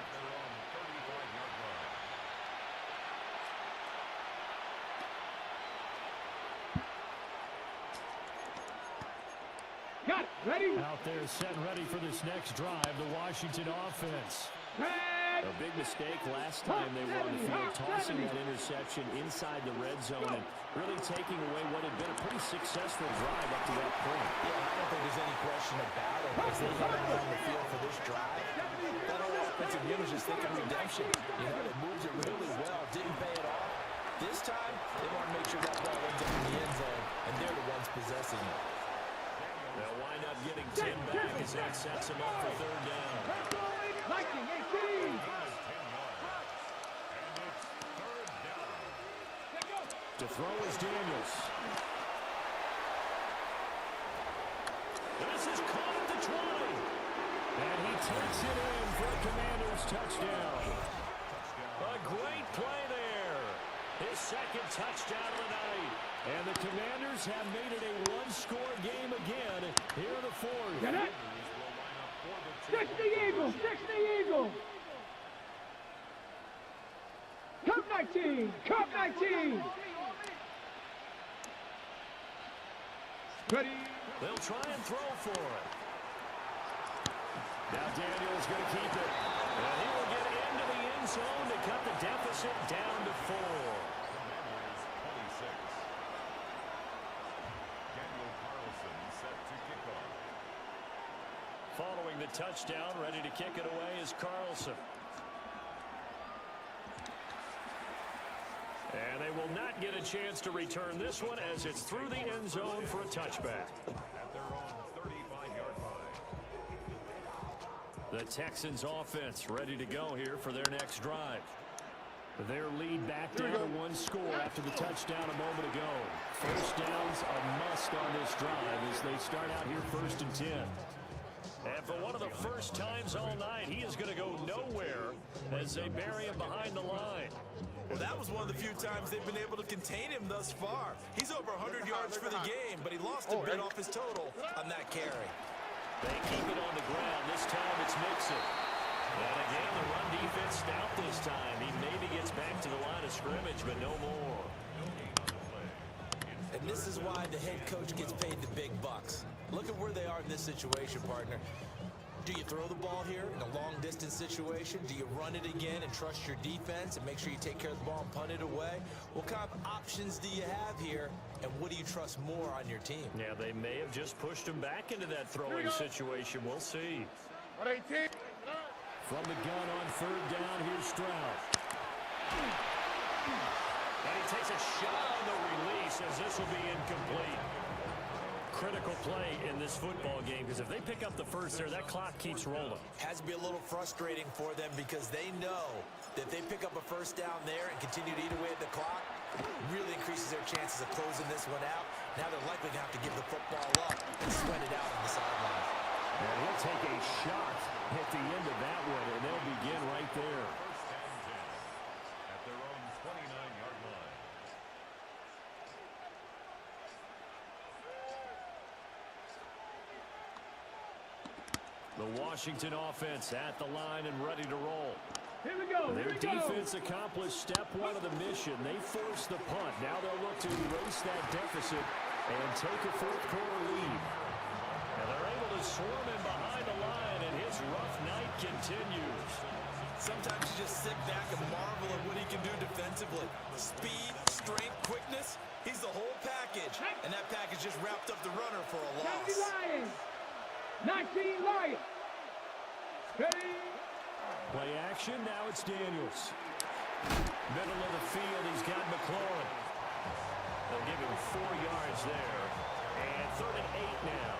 Got it. Ready? Out there set and ready for this next drive, the Washington offense. A big mistake last time they were on the field, tossing that interception inside the red zone and really taking away what had been a pretty successful drive up to that point. Yeah, I don't think there's any question about it. As they come out on the field for this drive, that whole offensive unit was just thinking redemption. You know, it moves it really well, didn't pay it off. This time, they want to make sure that ball ends up in the end zone, and they're the ones possessing it. They'll wind up getting 10 back as that sets them up for third down. Lightning 18. To throw is Daniels. This is caught at the 20. And he takes it in for a Commanders touchdown. A great play there. His second touchdown of the night. And the Commanders have made it a one-score game again here in the fourth. Get it? 60 Eagles, 60 Eagles. Cup 19, Cup 19. Ready? They'll try and throw for it. Now Daniels going to keep it. And he will get into the end zone to cut the deficit down to 4. Commanders 26. Daniel Carlson set to kick off. Following the touchdown, ready to kick it away is Carlson. And they will not get a chance to return this one as it's through the end zone for a touchback. At their own 35-yard line. The Texans offense ready to go here for their next drive. Their lead back down to one score after the touchdown a moment ago. First down's a must on this drive as they start out here 1st and 10. And for one of the first times all night, he is going to go nowhere as they bury him behind the line. Well, that was one of the few times they've been able to contain him thus far. He's over 100 yards for the game, but he lost a bit off his total on that carry. They keep it on the ground. This time it's Mixon. And again, the run defense stout this time. He maybe gets back to the line of scrimmage, but no more. And this is why the head coach gets paid the big bucks. Look at where they are in this situation, partner. Do you throw the ball here in a long-distance situation? Do you run it again and trust your defense and make sure you take care of the ball and punt it away? What kind of options do you have here, and what do you trust more on your team? Yeah, they may have just pushed him back into that throwing situation. We'll see. From the gun on 3rd down, here's Stroud. And he takes a shot on the release as this will be incomplete. Critical play in this football game because if they pick up the first there, that clock keeps rolling. Has to be a little frustrating for them because they know that if they pick up a first down there and continue to eat away at the clock, really increases their chances of closing this one out. Now they're likely going to have to give the football up and sweat it out on the sideline. And he'll take a shot at the end of that one, and they'll begin right there. First and 10 at their own 29-yard line. The Washington offense at the line and ready to roll. Here we go. Their defense accomplished step 1 of the mission. They forced the punt. Now they'll look to erase that deficit and take a 4th quarter lead. And they're able to swarm him behind the line, and his rough night continues. Sometimes you just sit back and marvel at what he can do defensively. Speed, strength, quickness, he's the whole package. And that package just wrapped up the runner for a 70 loss. Lions. 19 Lions. Ready? Play action, now it's Daniels. Middle of the field, he's got McLaurin. They'll give him 4 yards there. And 3rd and 8 now.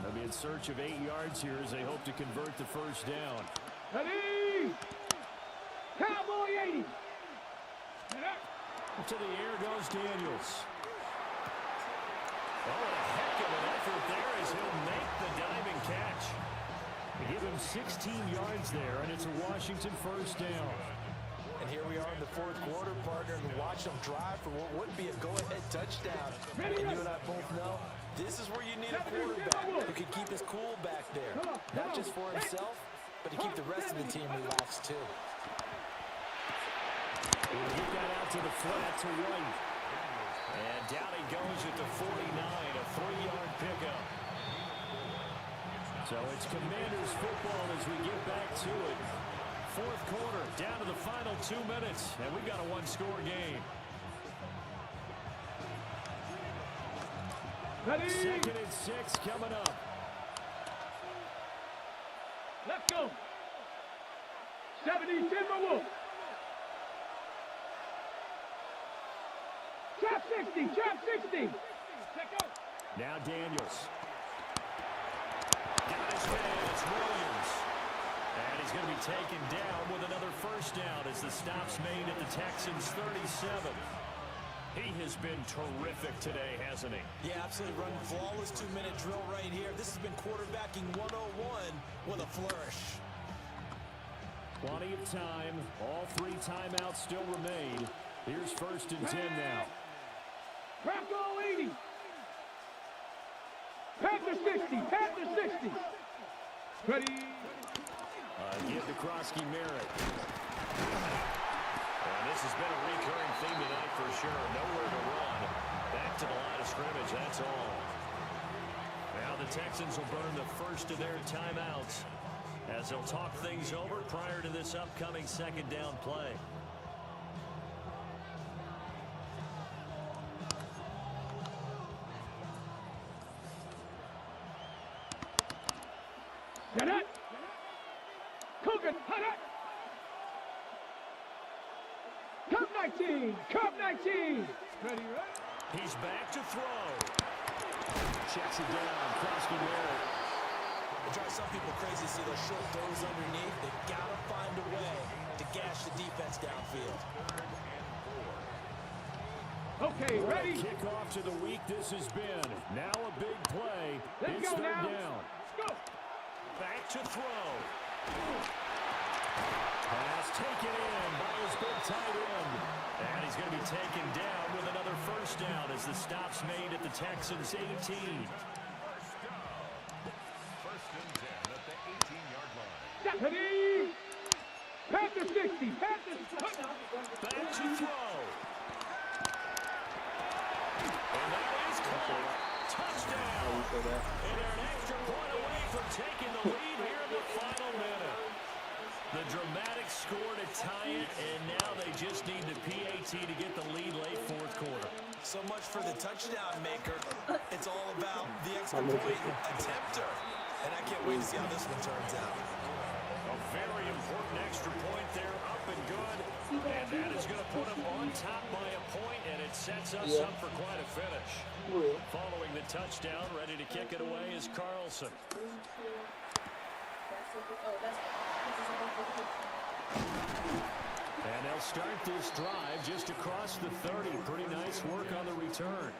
They'll be in search of 8 yards here as they hope to convert the first down. Ready? Cowboy 80. To the air goes Daniels. Oh, what a heck of an effort there as he'll make the diving catch. They give him 16 yards there, and it's a Washington first down. And here we are in the 4th quarter, partner, and watch them drive for what would be a go-ahead touchdown. And you and I both know this is where you need a quarterback who can keep his cool back there. Not just for himself, but to keep the rest of the team relaxed too. He'll get that out to the flat to White. And down he goes at the 49, a 3-yard pickup. So it's Commanders football as we get back to it. 4th quarter, down to the final 2 minutes, and we've got a one-score game. Ready? 2nd and 6 coming up. Let's go. 70 Timberwolves. Trap 60, trap 60. Now Daniels. Got his man, it's Williams. And he's going to be taken down with another first down as the stop's made at the Texans' 37. He has been terrific today, hasn't he? Yeah, absolutely running flawless 2-minute drill right here. This has been quarterbacking 101 with a flourish. Plenty of time. All 3 timeouts still remain. Here's 1st and 10 now. Crackle 80. Panther 60. Panther 60. Ready. Give to Krosky Merritt. And this has been a recurring theme tonight for sure. Nowhere to run. Back to the line of scrimmage, that's all. Now the Texans will burn the first of their timeouts as they'll talk things over prior to this upcoming 2nd down play. Get it. Coogan, hot it. Cup 19. Cup 19. Ready, right? He's back to throw. Checks it down. Krosky Merritt. It drives some people crazy to see those short throws underneath. They've got to find a way to gash the defense downfield. Okay, ready. Kickoff to the week this has been. Now a big play. Let's It's go 3rd now. down. Let's go. Back to throw. Pass taken in by his big tight end. And he's going to be taken down with another first down as the stop's made at the Texans' 18. First and 10 at the 18-yard line. Ready. Panther 60. Panther. Back to throw. And that is caught. Touchdown. And they're an extra point away from taking the lead here in the final minute. The dramatic score to tie it, and now they just need the PAT to get the lead late 4th quarter. So much for the touchdown maker. It's all about the extra point attempter. And I can't wait to see how this one turns out. A very important extra point there, up and good. And that is going to put them on top by a point, and it sets us up for quite a finish. Following the touchdown, ready to kick it away is Carlson. And they'll start this drive just across the 30. Pretty nice work on the return.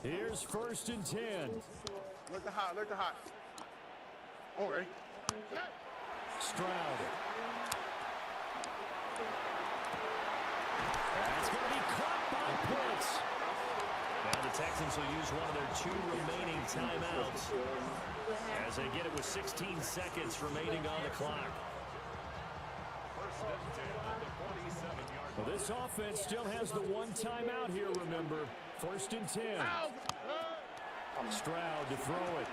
Here's 1st and 10. Look the hot, look the hot. Okay. Stroud. That's going to be caught by Pitts. Now the Texans will use one of their 2 remaining timeouts as they get it with 16 seconds remaining on the clock. First and 10 at the 47-yard Well, this offense still has the 1 timeout here, remember. 1st and 10. Stroud to throw it.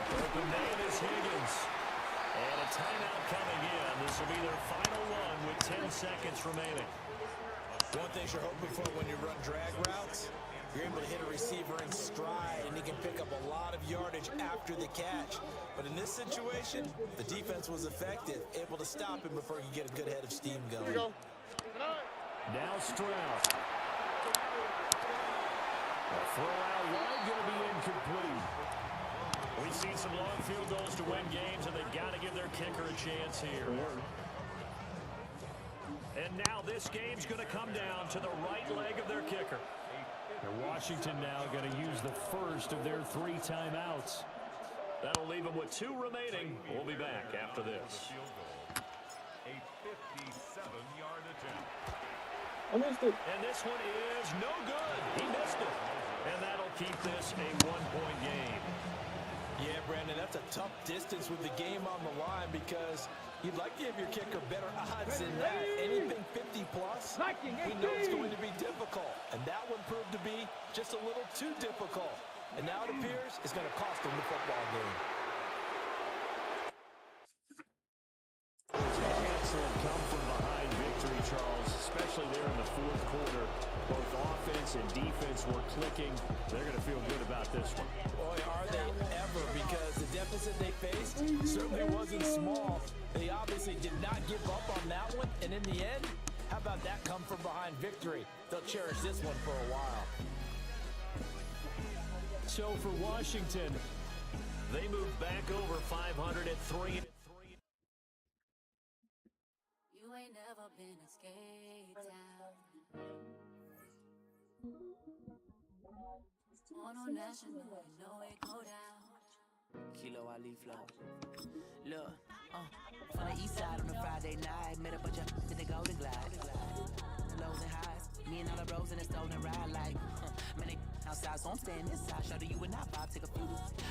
Open man is Higgins. And a timeout coming in. This will be their final one with 10 seconds remaining. One thing you're hoping for when you run drag routes, you're able to hit a receiver in stride, and he can pick up a lot of yardage after the catch. But in this situation, the defense was effective, able to stop him before he could get a good head of steam going. Now Stroud. A throw out wide, going to be incomplete. We've seen some long field goals to win games, and they've got to give their kicker a chance here. And now this game's going to come down to the right leg of their kicker. And Washington now going to use the first of their 3 timeouts. That'll leave them with 2 remaining. We'll be back after this. A 57-yard attempt. And this one is no good. He missed it. And that'll keep this a 1-point game. Yeah, Brandon, that's a tough distance with the game on the line because you'd like to give your kicker better odds than that. Anything 50-plus, we know it's going to be difficult. And that one proved to be just a little too difficult. And now it appears it's going to cost them the football game. Excellent come from behind victory, Charles, especially there in the 4th quarter. Both offense and defense were clicking. They're going to feel good about this one. Boy, are they ever, because the starting small. They obviously did not give up on that one, and in the end, how about that come from behind victory? They'll cherish this one for a while. So for Washington, they move back over 500 at 3. You ain't never been a skate town. On a national, you know it go down. Kilo Ali flow. Look, from the east side on a Friday night, met a bunch of in the Golden Glide. Lows and highs, me and all the bros in the stolen ride like, man, they outside, so I'm staying inside. Shout to you and I vibe, take a few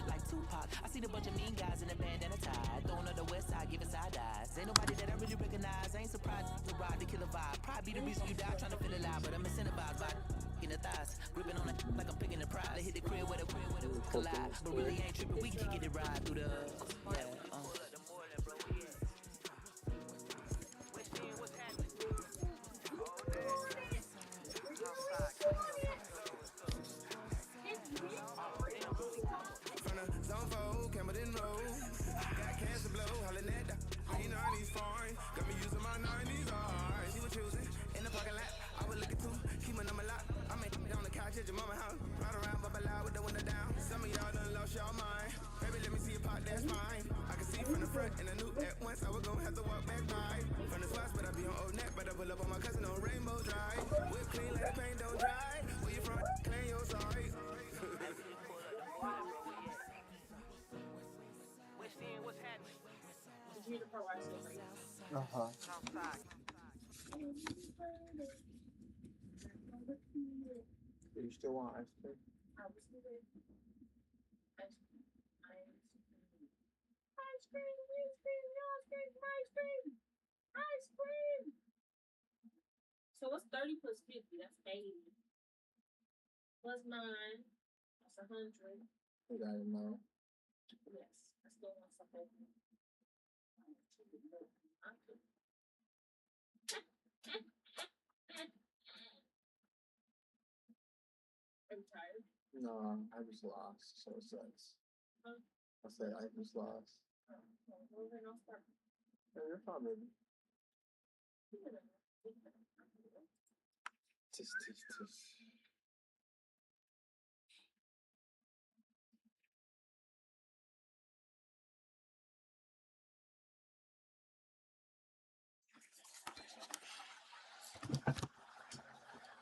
like Tupac. I seen a bunch of mean guys in a band and a tie, throwing up the west side, giving side eyes. Ain't nobody that I really recognize. I ain't surprised to ride the killer vibe. Probably be the reason you die trying to feel alive, but I'm incentivized by in the thighs, gripping on it like I'm picking the prize. They hit the crib where the collide, but really ain't tripping. We can get it right through the your mama house, ride around, bubble loud with the window down. Some of y'all done lost y'all mind. Baby, let me see your pot, that's mine. I can see from the front, and I knew at once I was gonna have to walk back by. From the spots, but I be on Old Neck, but I pull up on my cousin on Rainbow Drive. Whip clean like the paint don't dry. Where you from? Clean your side. Do you still want ice cream? Ice cream, ice cream, ice cream, ice cream. So what's 30 plus 50? That's 80. Plus 9, that's 100. You got it now. Yes, I still want something. Are you tired? No, I just lost, so it sucks. Huh? I said I just lost. Well, then I'll start. Yeah, you're fine, baby. Tis, tis, tis.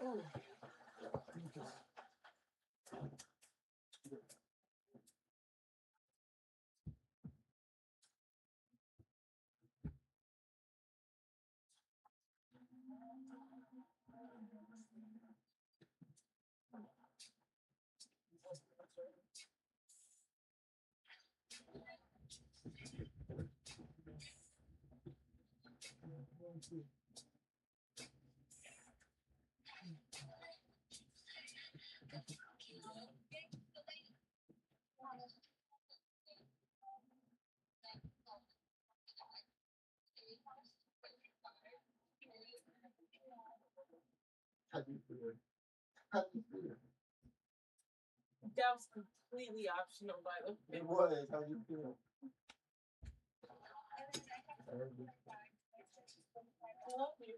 Oh. How do you feel? How do you feel? That was completely optional, by the way. It was. How do you feel? I love you.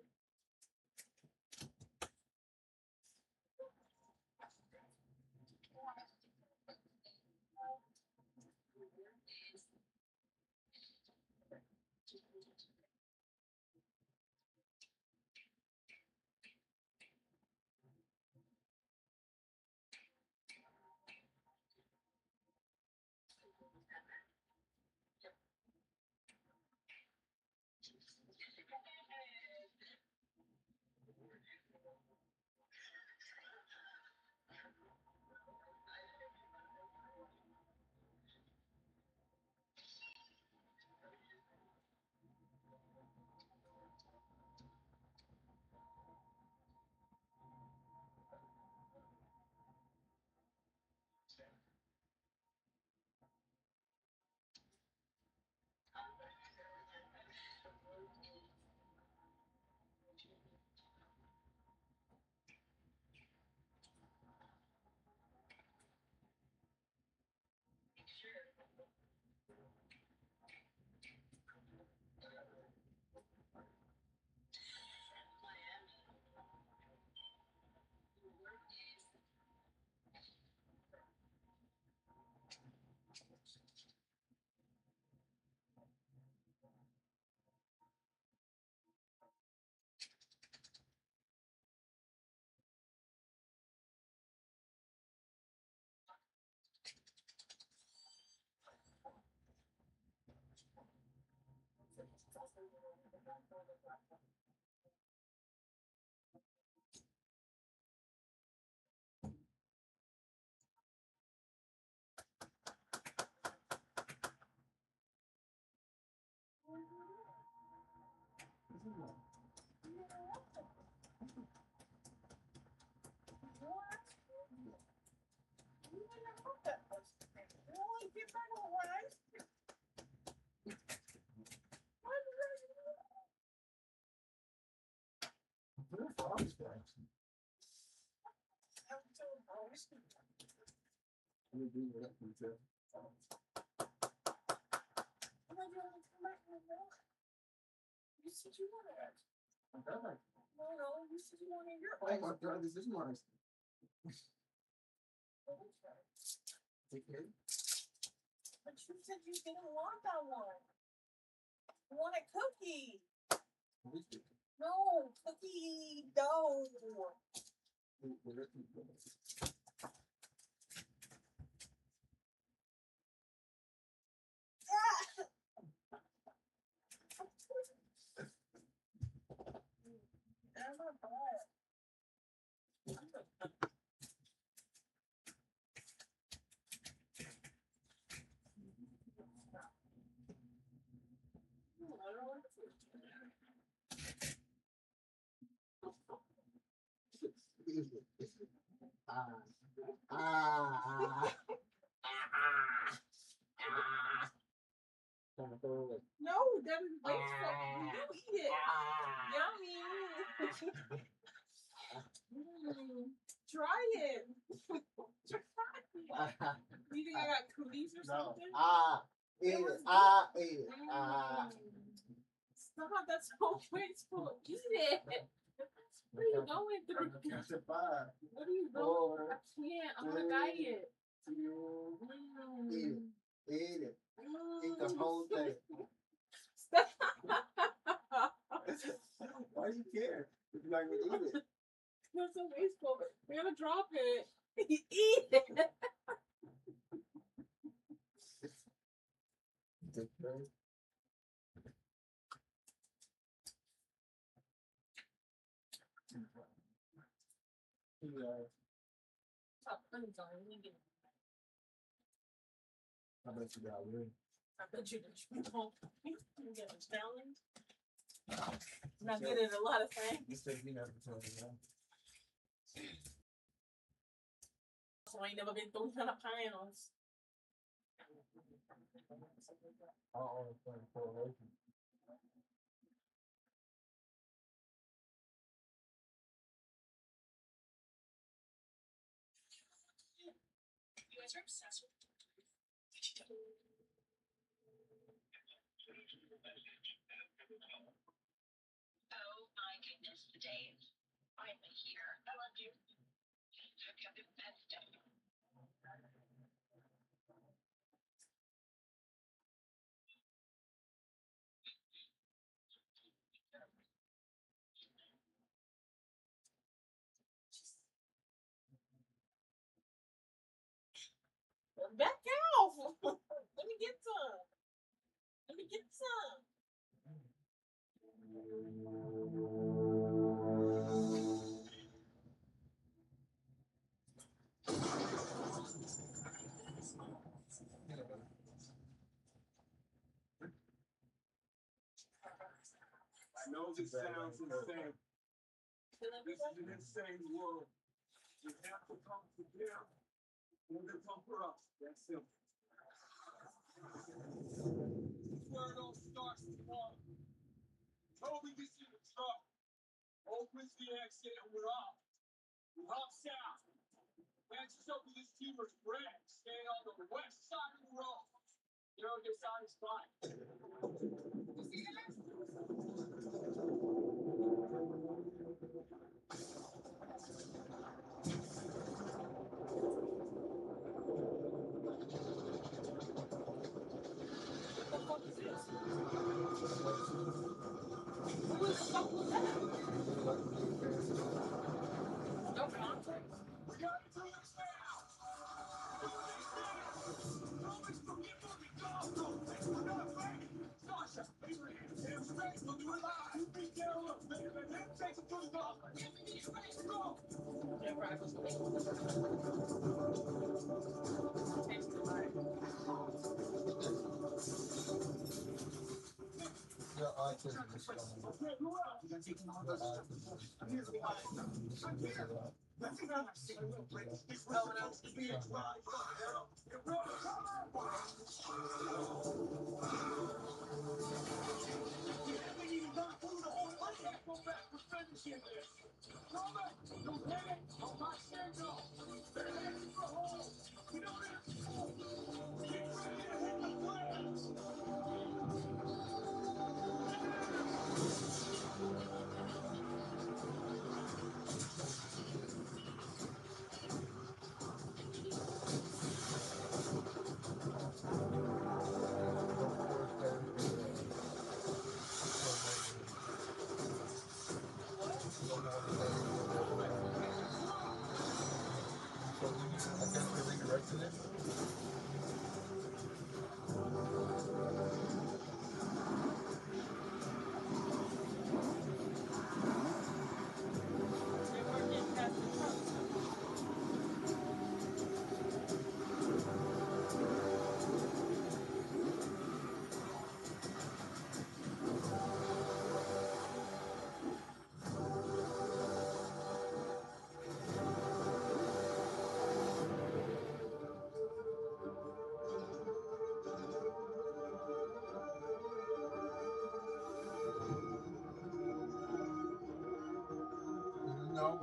You said you wanted it. No, you said you wanted your I ain't gonna try this morning. But you said you didn't want that one. You wanted cookie. No, cookie dough. No, that is wasteful. You eat it. Yummy. Try it. You think I got cookies or something? Eat it. Stop, that's so wasteful. Eat it. What are you going through? What are you going? I can't. I'm on a diet. Eat it. Eat the whole thing. Stop. Why do you care? If you're not gonna eat it. That's so wasteful. We're gonna drop it. Eat it. I'm sorry. Let me get it. I bet you got room. I bet you that you don't. You get a challenge. Not good at a lot of things. You said you never told me that. So I ain't never been through kind of panels. I only play correlation. You guys are obsessed with Oh my goodness, Dave. Finally here. I love you. I've got the best stuff. back off. Let me get some. Let me get some. I know this sounds insane. This is an insane world. We have to come together. We're going to come for us. That's simple. This where it all starts tomorrow. Toby gets in the truck. Old whiskey accent, and we're off. We hop south. Match us up with this teamer's bread. Stay on the west side of the road. There will get on his bike. You see that? No context. We got to do this now. Always forget where we go. Don't think we're not ready. Sasha, Abraham, Sam Strange will do it live. Yeah, autism is strong. I guess they redirected it. No.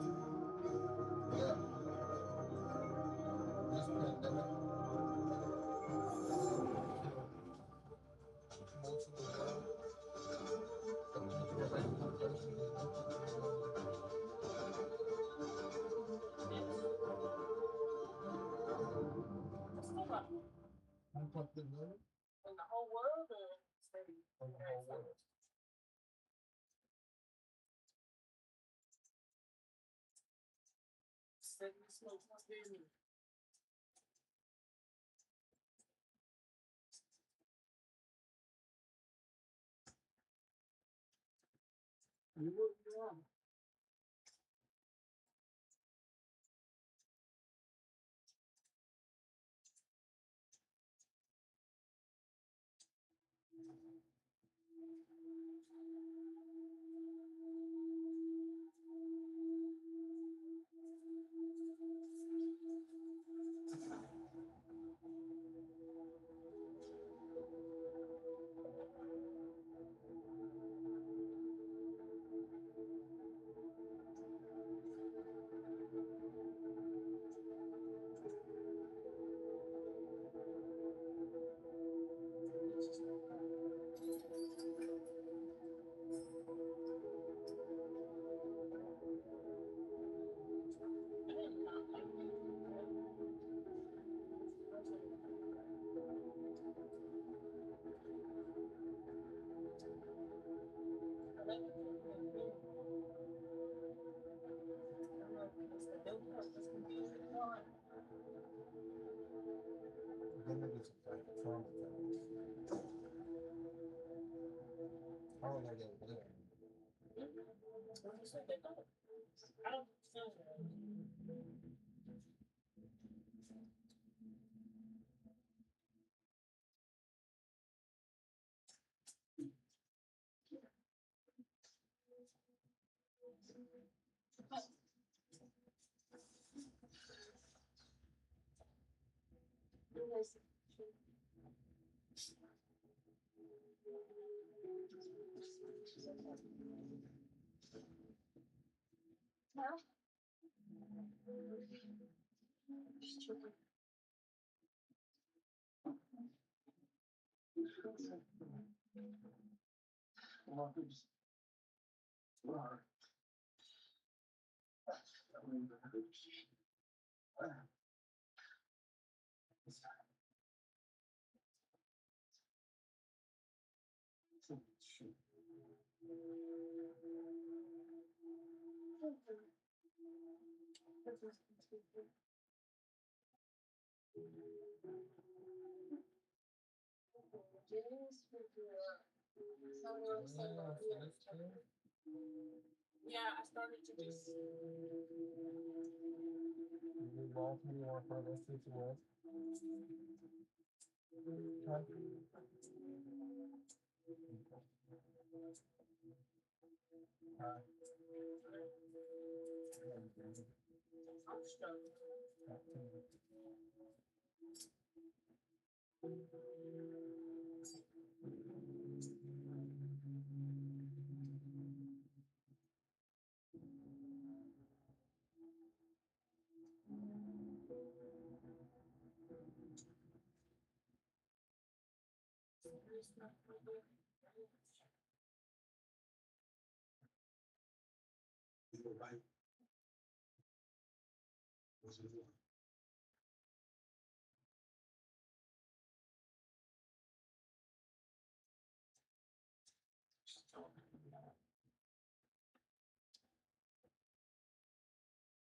Yeah. This pandemic. In the whole world or maybe On the whole world. cigarette smoke must be in you would be wrong. Then it is like traumatized. I don't know that there. Yeah, I started to just. You want for this situation? I'm struggling. You're right. What's it doing?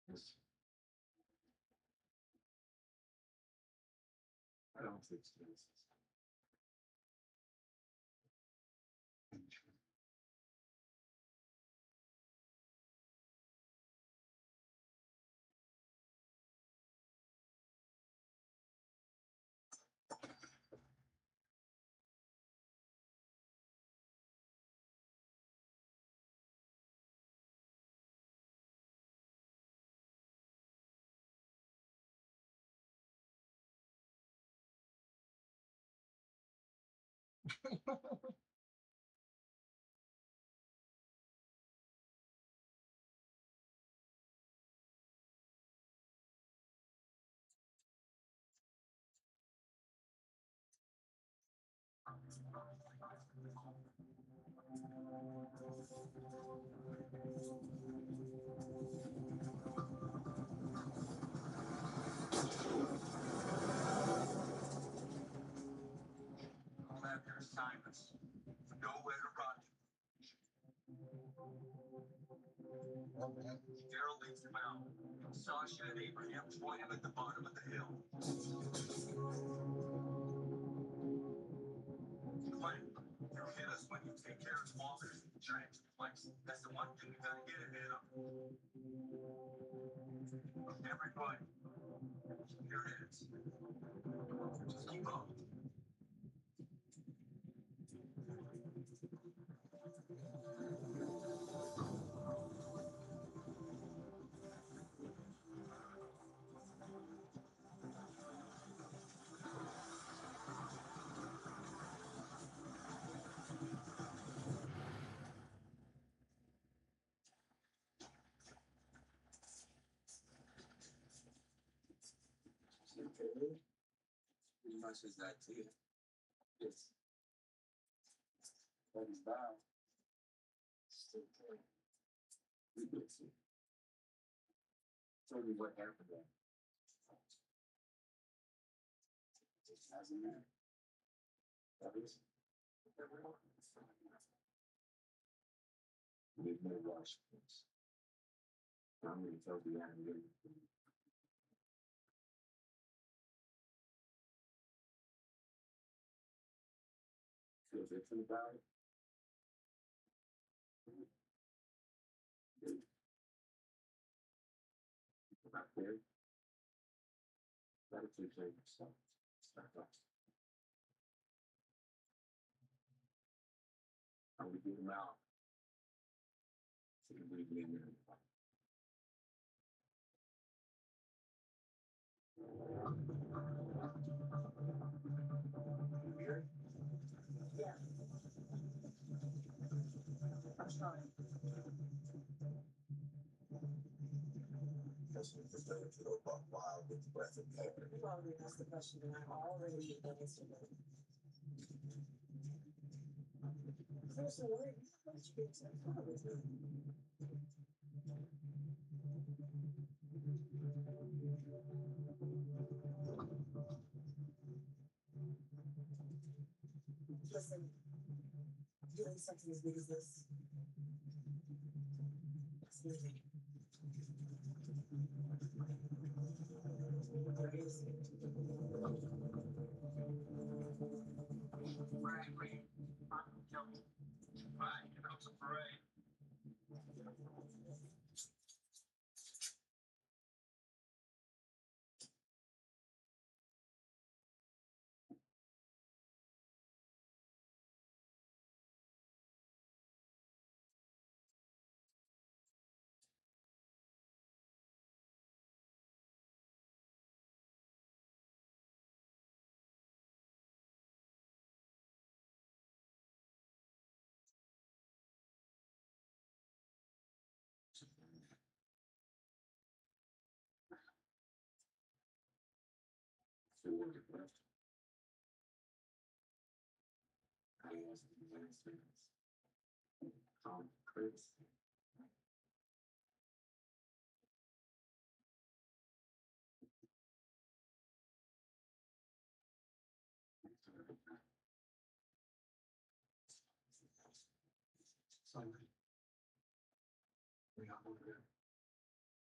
Yes. I don't think so. Have your assignments. Nowhere to run. Daryl leads them out. Sasha and Abraham join him at the bottom of the hill. Clint, you hit us when you take care of Walters and Giants Flex. That's the one thing you gotta get ahead of. Everybody, keep your heads. Just keep up. Pretty much is that too. Yes. But he's down. Still playing. We could see. Tell me what happened then. Just hasn't been. That is. Everyone. We've no rush. I'm going to tell the animator. Feel different about it. Not there. Better take care of yourself. Start up. I'm going to get him out. So you can be in there. Here? Yeah. I'm trying. Just better to go buck wild with the breath of air. You already asked the question and I already answered it. There's a way. Listen, doing something as big as this. It's moving. Right, here comes a parade.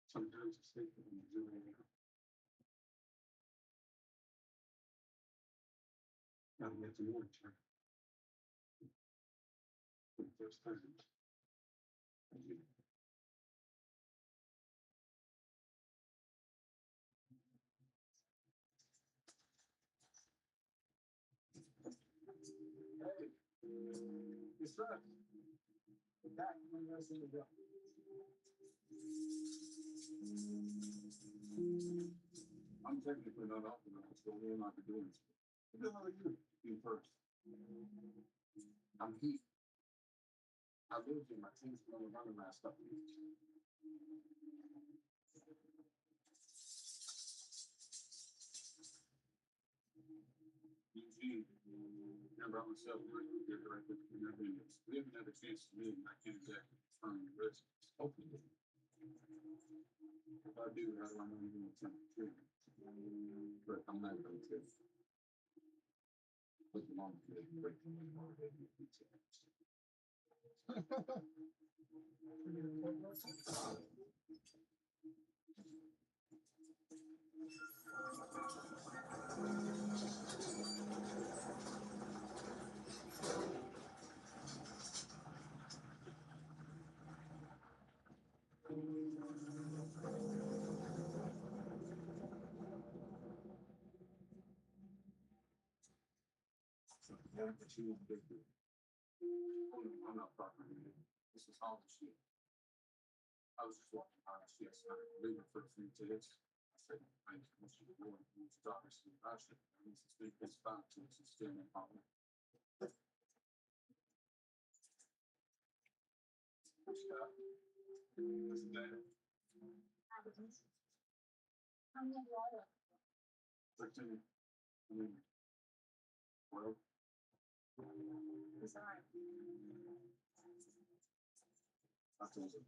Sometimes it's thinking you do it. Gotta get to work. For the first time. Hey, it's right. The back when you're in the go. I'm technically not off the road, so we're not doing it. What the hell are you? You first. I'm Heath. I lived in my team's running last couple of years. Eugene, remember I myself, we're directly from that business. We haven't had a chance to meet, and I can't exactly confirm the risk. Hopefully. If I do, how do I know you're going to tell the truth? But I'm not going to. Put them on the break them in more than you can say. Yeah, but she was big. I'm not talking to you. This is all the shit. I was just walking by and she asked me to leave for a few tickets. I said, thank you, Mr. Board. It's obviously I should. This is big, it's fine to us. It's still in problem. What's that? What's that? 13. I mean, well. I told you.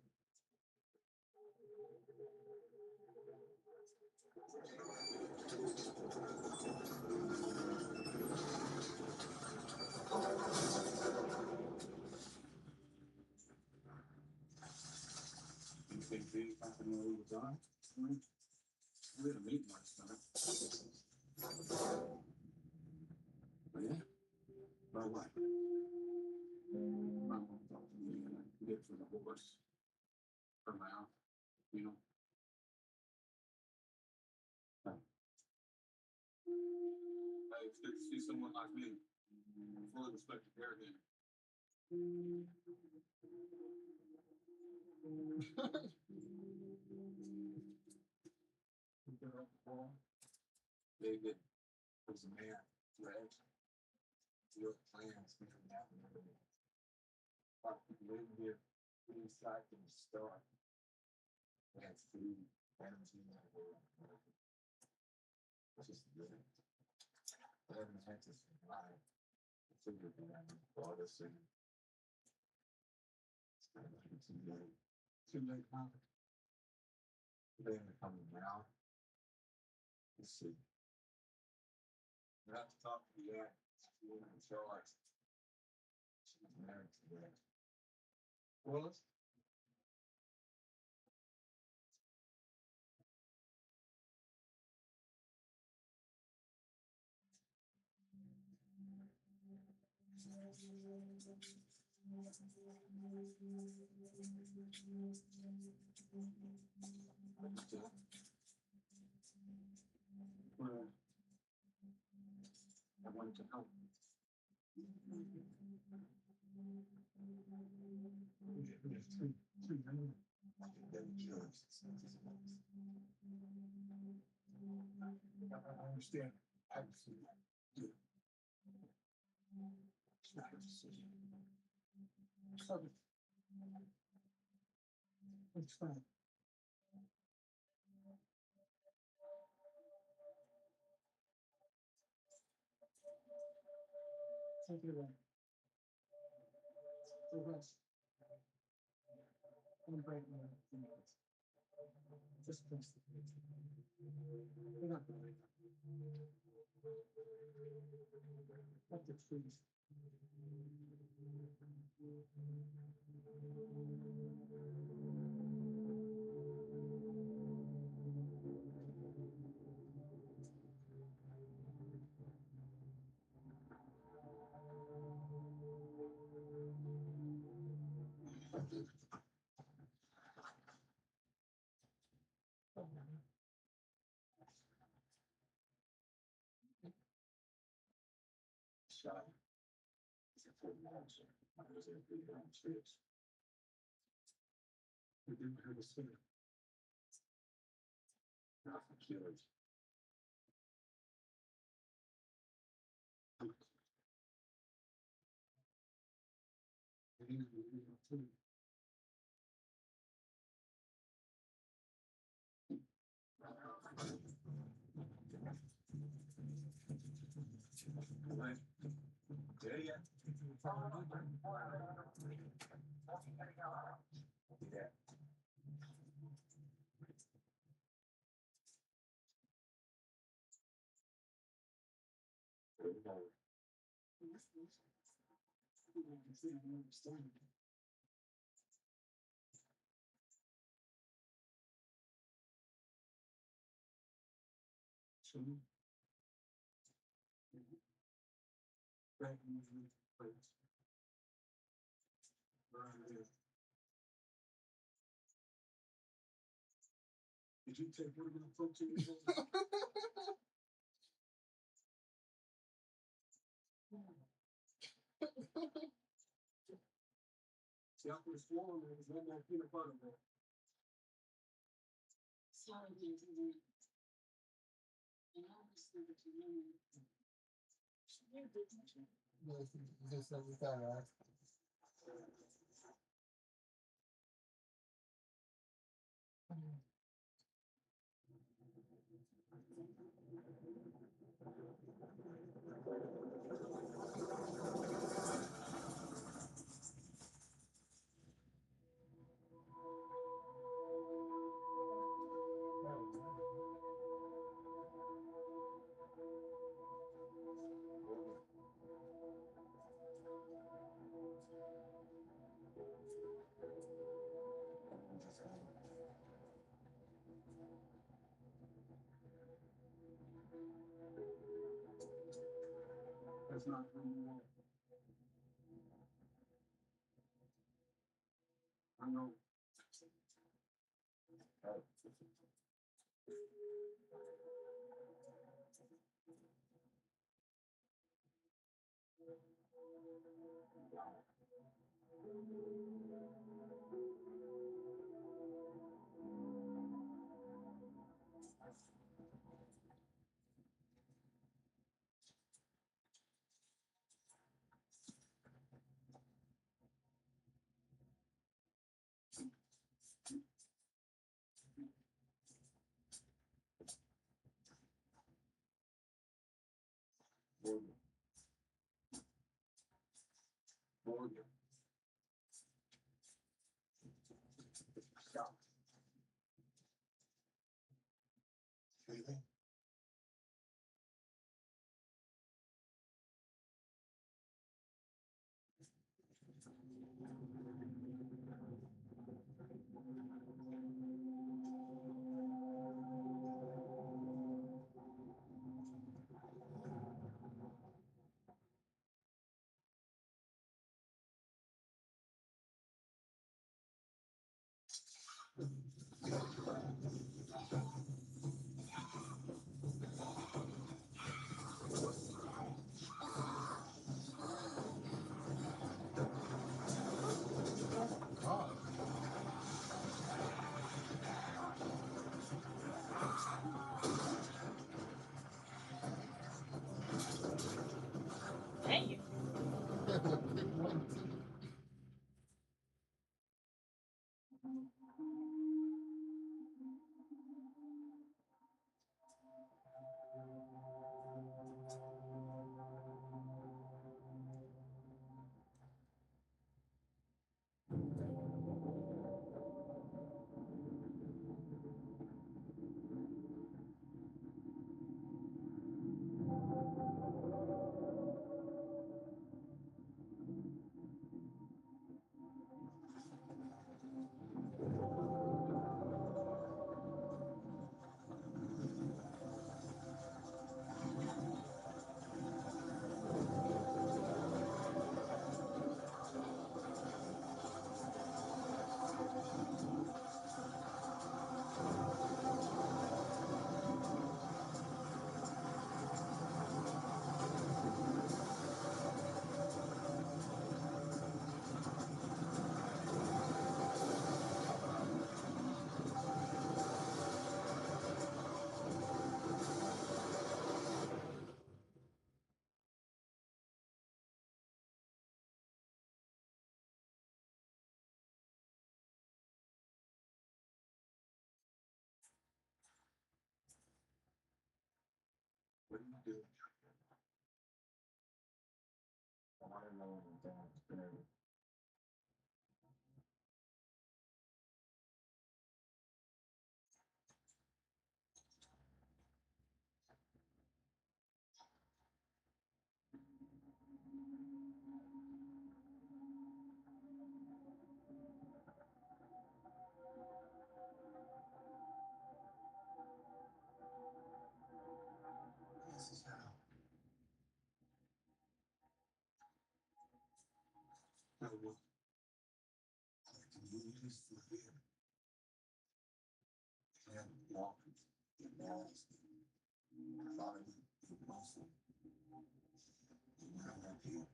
You think big company all the time? We had a meeting last night. Oh, yeah? By what? My mom talked to me and I get for the horse. For now, you know. Hey, it's good to see someone like me. Fully respected American. David was a man, right? Your plans can happen. Like live here inside the start. That's food, energy, and work. It's just good. I haven't had to survive. I figured that I would bought us in. It's kind of like too late. Too late, huh? They're coming around. Let's see. You have to talk to the guy. She's in charge. She's married to that. Willis? Well, I wanted to help. There's two men. I understand. Absolutely. It's not a decision. So, it's fine. Take it away. So rest. Don't break my fingers. Just press the page. We're not going to let the trees. Shot. It's a full monster. I was in 3 streets. We didn't have a city. Not for killers. There you go. Yeah. Did you take one of the folks in your See, I could have sworn there was no more peanut butter there. Sorry, Anthony. And I was thinking to you. Just like we thought, right? That's not who you are. I know. Morgan. This is how. Now what? I can use the fear. And walk in walls. Follow me in motion. I'm not here.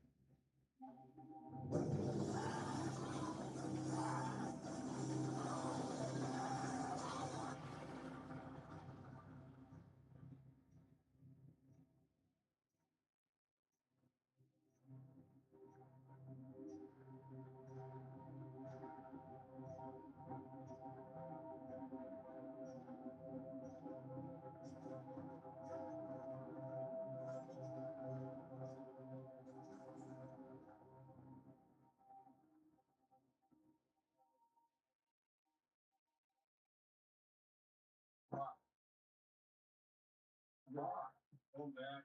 Rock. Go back.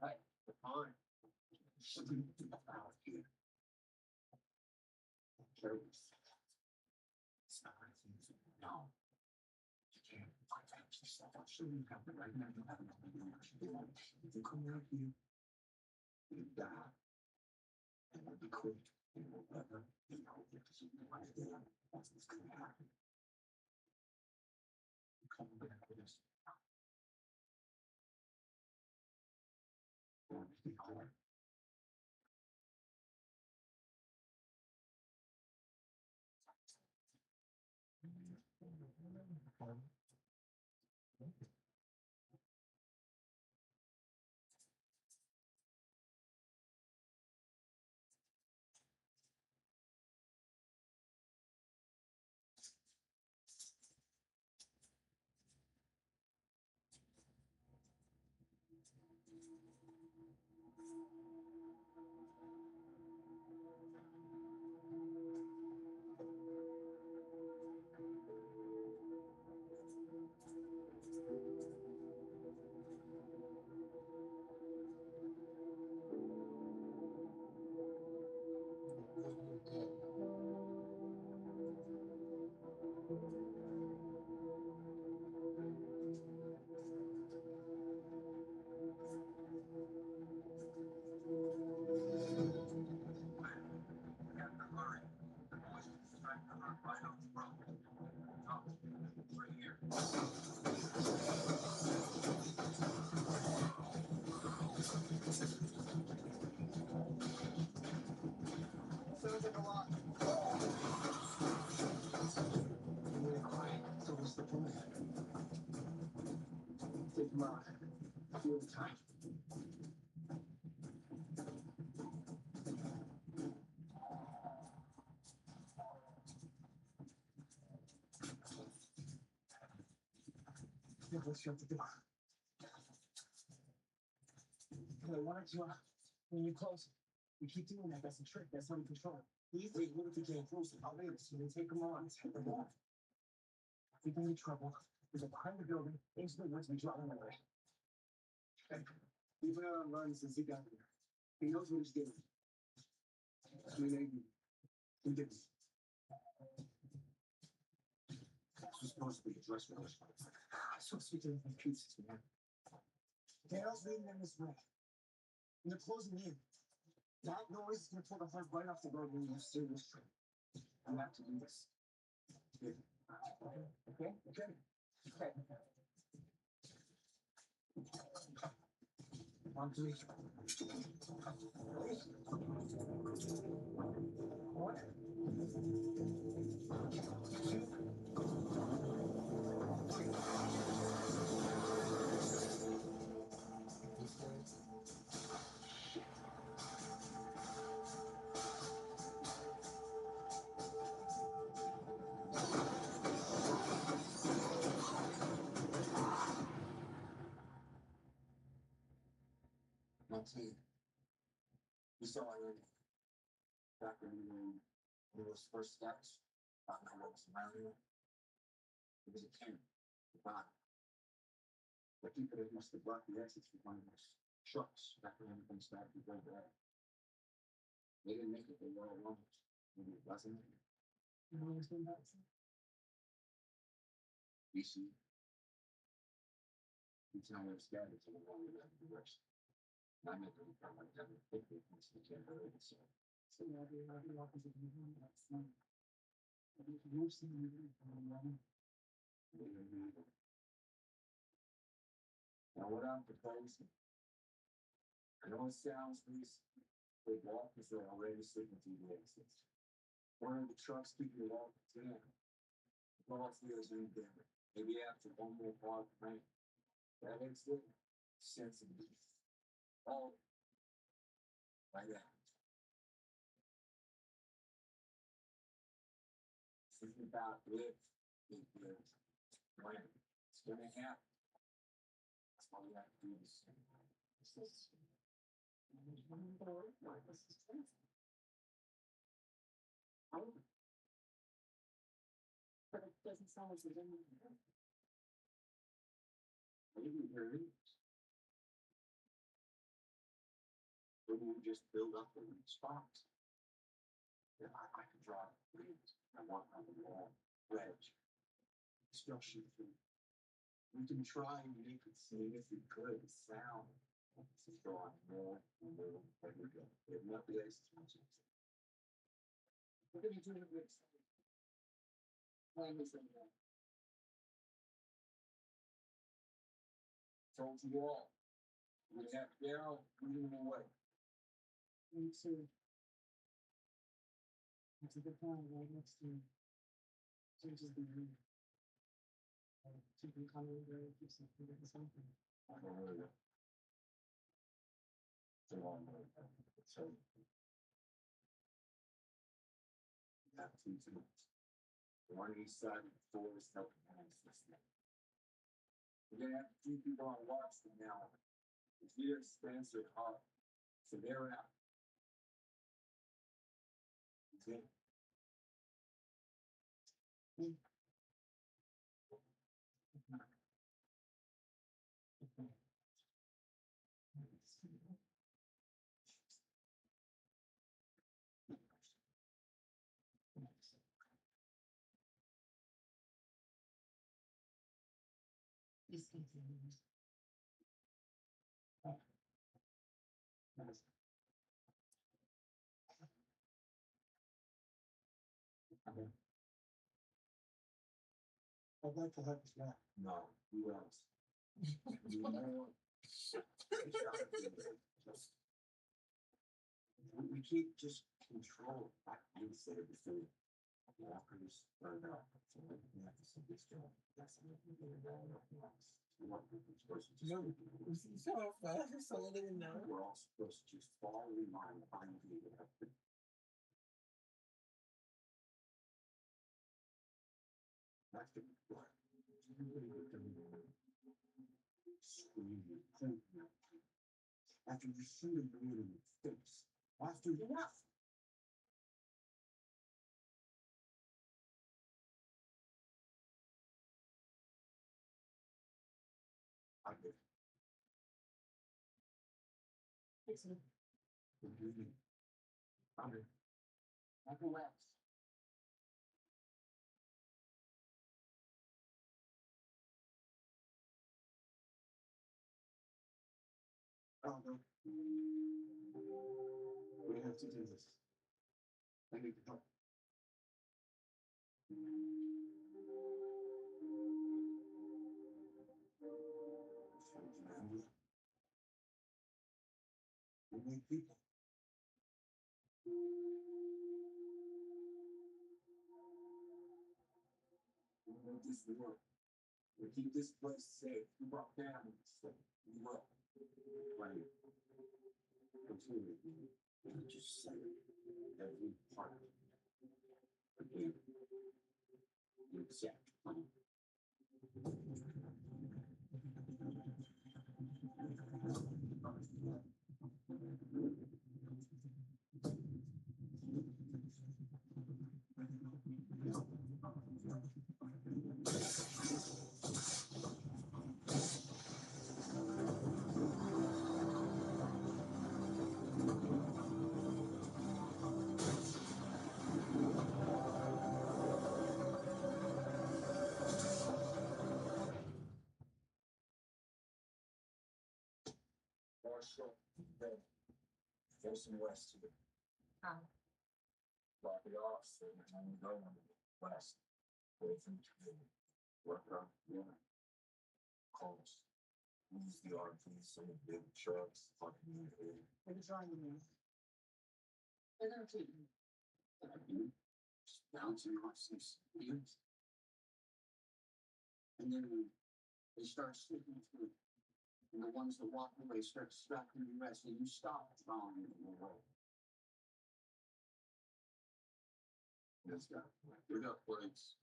Hey, fine. Something out here. Careless. It's not right things. No. You can't protect yourself. I'm sure you have it right now. You have nothing to do. If you come out here, you die. And you'll be quick. You will never be over because you know right there. That's what's going to happen. You come back with us. Or be hard. Sounds like a lot. I'm really quiet. So what's the plan? Take my feel time. Yeah, let's shut the door. Okay, why don't you, when you close it, you keep doing that, that's a trick, that's under control. Wait, what if you can't close it? I'll wait, so you take them on, take them off. If you're in trouble, there's a behind the building, into the woods, we drop him away. Okay, we've been on run since he got here. He knows what he's doing. He did. This was supposed to be a dress rehearsal. I'm supposed to be doing pieces, man. Dale's leading them this way. And they're closing in. That noise is gonna pull the horse right off the road when you have serious trouble. I'm about to do this. Yeah. Okay. On to me. What? I'll tell you. You saw I already. back when we were in those first steps, I don't know what was around here. It was a tent, a bottom. The people that must have blocked the exits for one of those trucks back when everything started to go bad. They didn't make it, they were all runners. Maybe it wasn't. You know what's been that? BC. You tell me I'm scared to the one that the worst. And I meant to become like that. I think they can see the so. So yeah, they are the opposite of me. That's fun. You've seen me from running. Now, what I'm proposing, I know it sounds reasonable, but the officers are already sitting through the exits. One of the trucks keeping it all together. The ball feels in there. Maybe after one more hard rain. That exit, sense of peace. All like that. Think about if it was when it's gonna happen. That's why we have to do this. But it doesn't sound like there's any. Maybe there is. Maybe we just build up the spots. Yeah, I could draw leaves. I want on the wall, wedge, structure through. We can try and make it seem if we could sound. To draw more and more every day. We have not the ice as much as. We're gonna do it with. Plan this in there. Told you all. We have Daryl moving away. Me too. It's a good plan right next to. Changes the room. Keep them coming there, do something, something. I don't know. It's a long way. So. Have two teams. One east side of the forest helping hands this thing. We're gonna have 2 people on watch from now on. It's either Spencer or Hart. So they're out. Okay. I'd like to have this back. No, who else? We can't just control that instead of the food. Walkers burned out. So we have to see this job. That's what we're doing. So fast, so I didn't know. We're all supposed to just follow in line behind you. After what? Screaming, pointing at you. After you shoot a man in the face. After what? I did. Listen. I'm in. Nothing less. Oh, no. We have to do this. I need to help. We need people. We make this work. We keep this place safe. Keep our families safe. We will. Right. Continue to be. And just say every part of it. Again. The exact plan. So, east and west to the. Block it off, so that when we go on the west, go from to work on, calls. Use the RV, some of the big trucks, fucking. What is wrong with me? They're gonna keep me. Just bouncing off some speeds. And then they start slipping through. And the ones that walk away start strapping the rest, and you stop following them in the road. This guy, we got plates.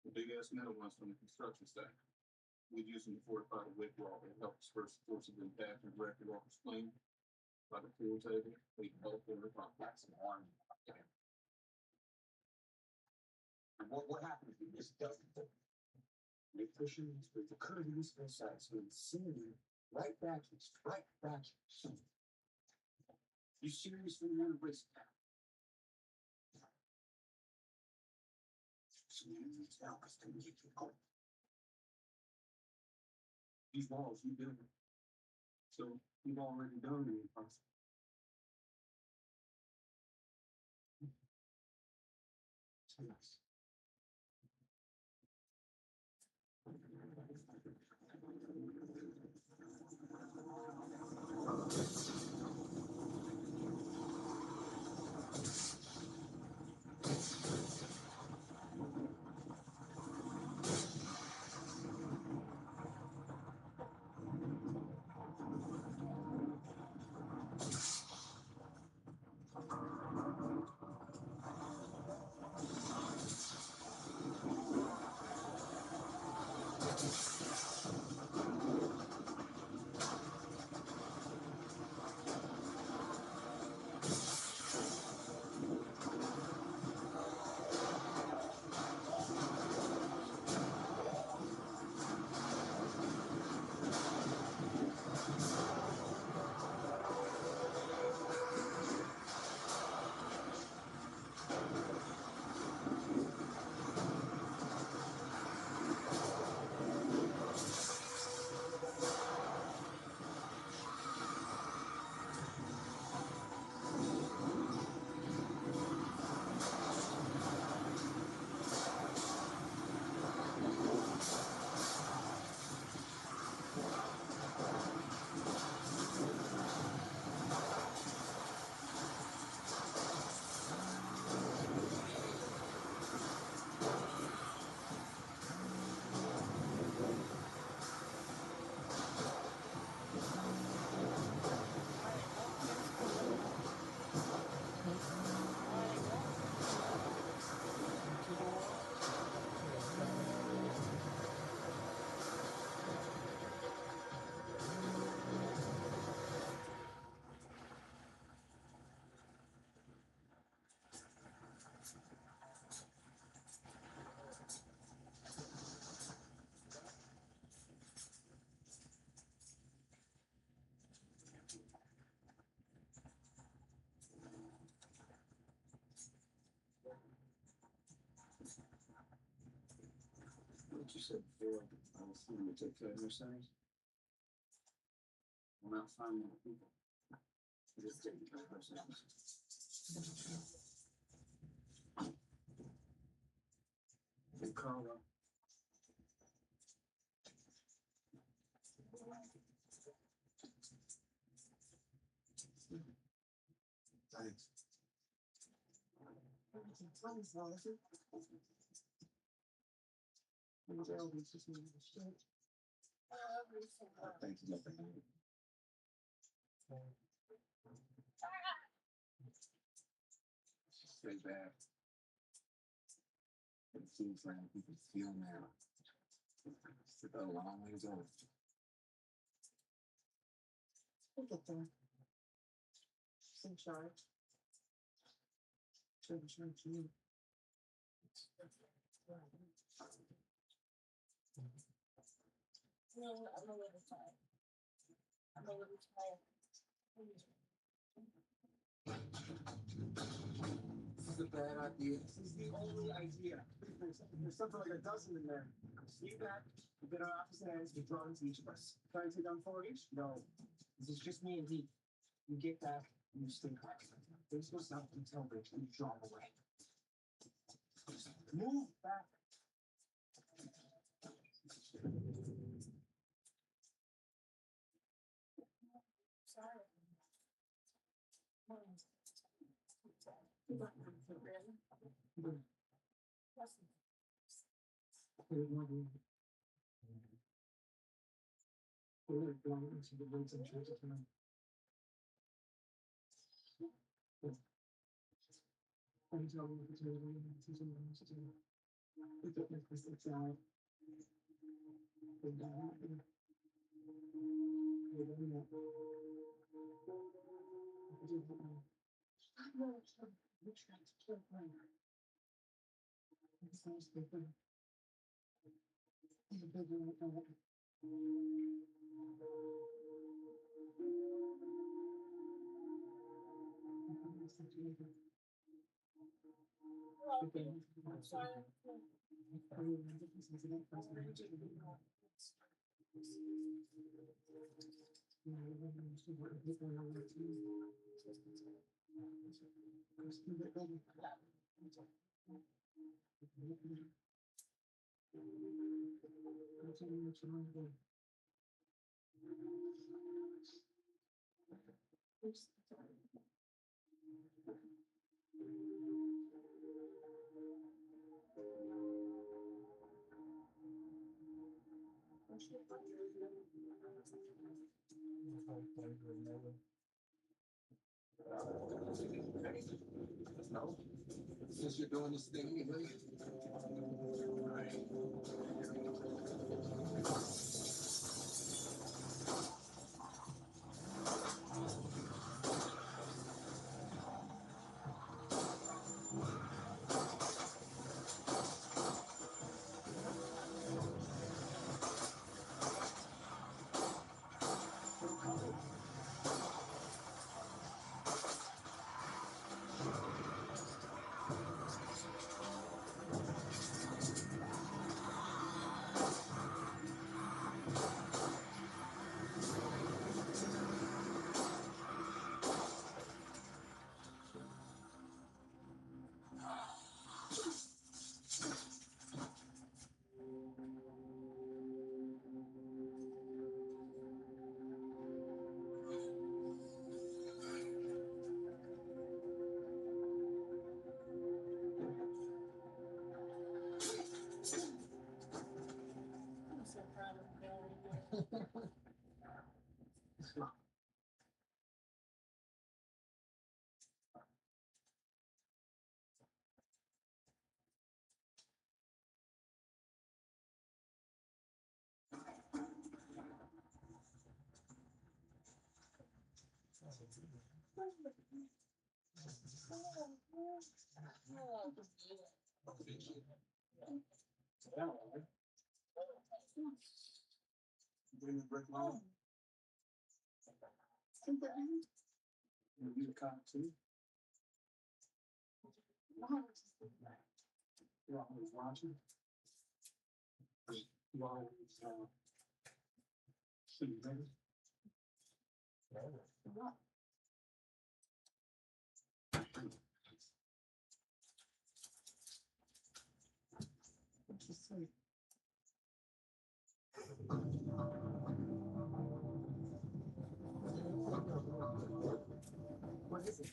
The big ass metal ones from the construction site. We'd use them to fortify the wick wall. They help disperse the force of impact and direct it off the spleen. By the pool table, they can help over the top. That's an arm. And what happens if this doesn't work? They push in with the curve of this side, so it's seeing right back, it's right back. You seriously want to risk that? So you need to tell us to get you home. These walls, you build them. So you've already done the impossible. Yes. What you said before, I was going to take care of yourselves. We're not finding the people. We're just taking care of ourselves. Hey, Carla. Thanks. Thank you. Stay back. It seems like people feel now. It's a long ways off. We'll get there. In charge. In charge of you. No, I'm a little tired. I'm a little tired. This is a bad idea. This is the only idea. There's something like a dozen in there. See that? We've been on opposite ends, we've drawn to each of us. Trying to take on 4 each? No. This is just me and he. You get back, and you stay hard. There's no self until you draw away. Move back. Sorry. No. Since you're doing this thing anyway. Bring the brick line. You need a cop too. You're always watching. You always, see, ready? What is it?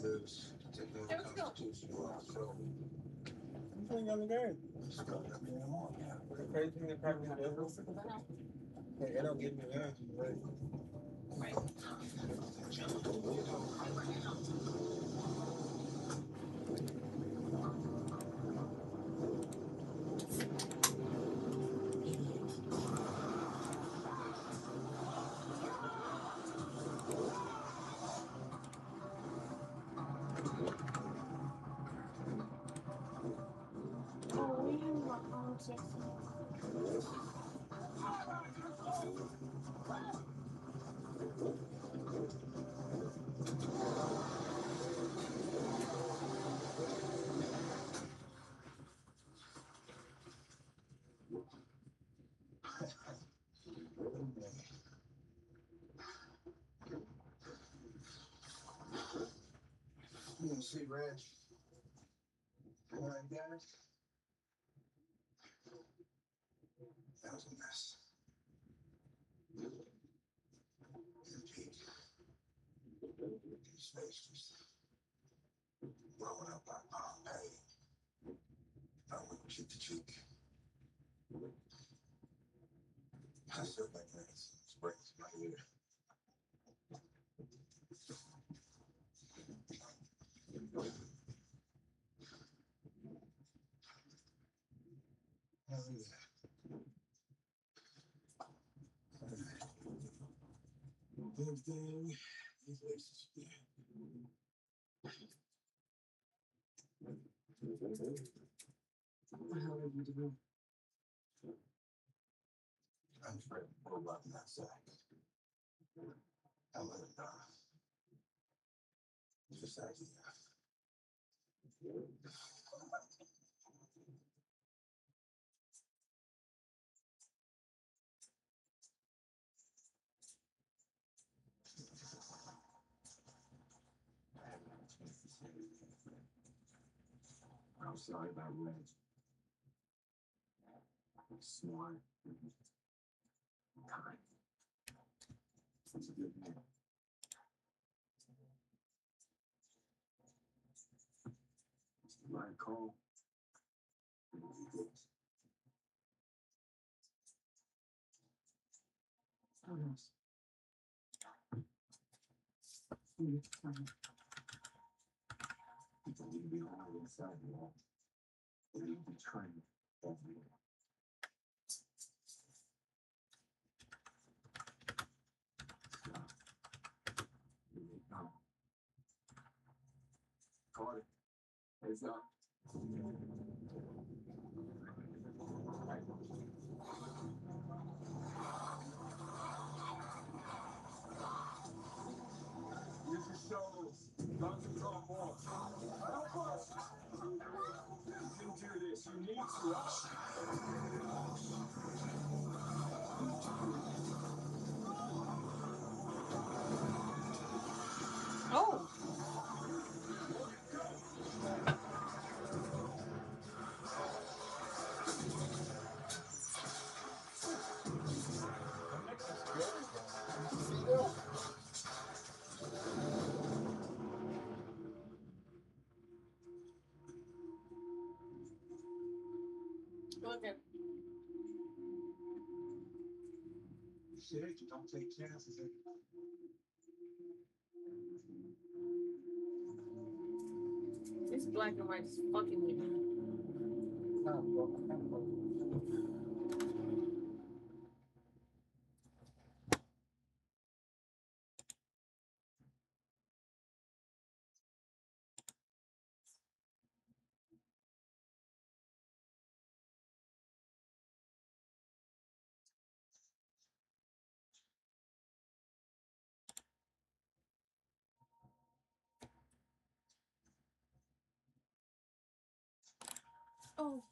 Lives to take down the Constitution. Anything on the game? The crazy thing that probably does. They don't give me an answer, right? You see, Reg. All right, guys. That was a mess. These face just blowing up like Pompeii. I went cheek to cheek. I still think that's springs in my ear. Oh, yeah. Everything is racist. What the hell did you do? I'm afraid to pull up in that sack. I let it die. Just as you have. I'm sorry about Reg. Smart. Kind. He's a good man. It's the right call. And he did. Oh, yes. People need to be on the inside the wall. They need to be trained everywhere. Caught it. Heads up. Use your shovels. Guns and drop off. Help us! You can do this. You need to. Oh. Okay. Shit, you don't take chances. This black and white is fucking with me. Oh.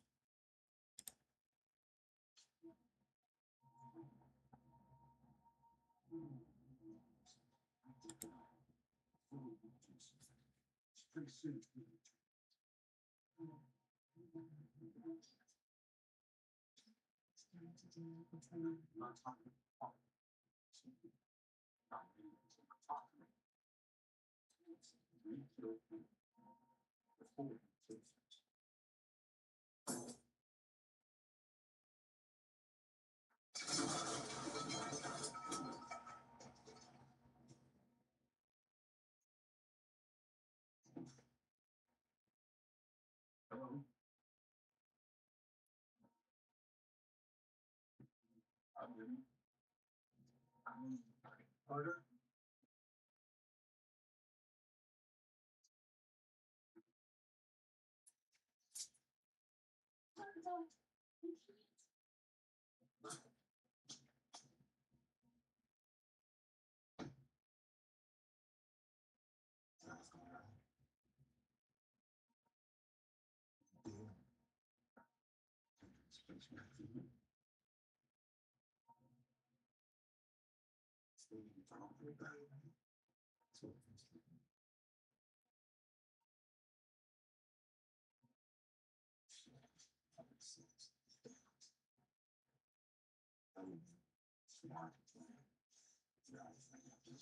Harder.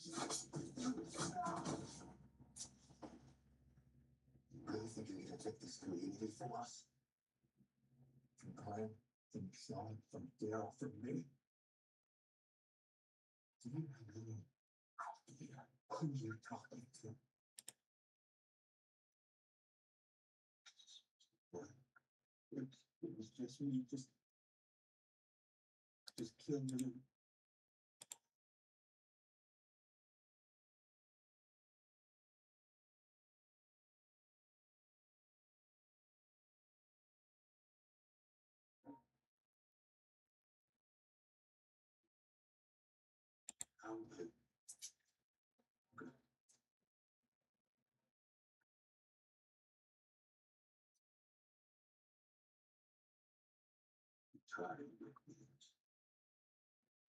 Really think you're gonna take this community from us? From Glenn, from Sean, from Dale, from me? Do you know who you're talking to? What? It was just me, just kill me. I'm good. Try to make me.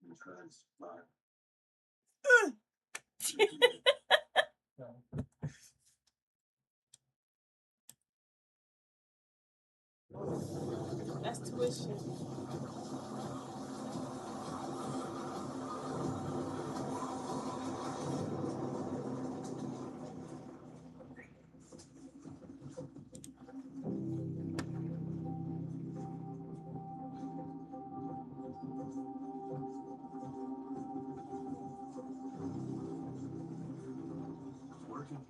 You try to survive. That's tuition. It's working.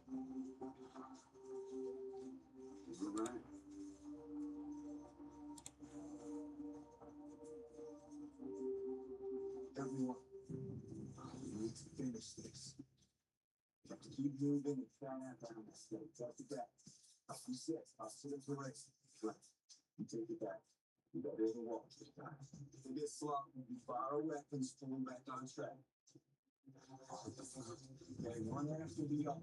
You're right. Everyone, we need to finish this. We have to keep moving and try out down this thing. Drop it back. Up to 6. Up to the race. Right. You take it back. You got it in the wall. If we get slow, we'll be far away and pull back on track. Okay, one after the other.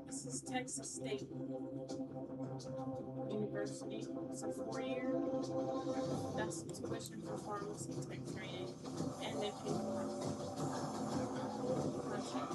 This is Texas State University. It's a 4-year. That's tuition for pharmacy tech training. And they pay for contract.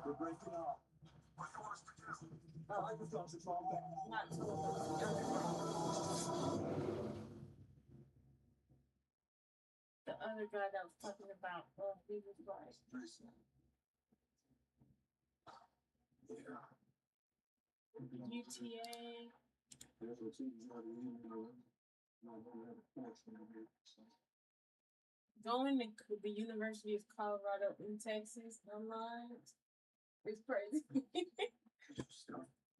We're breaking up. Microphones are wrong back. Not to the other guy that was talking about, he was right. UTA. Going to the University of Colorado in Texas online. It's crazy.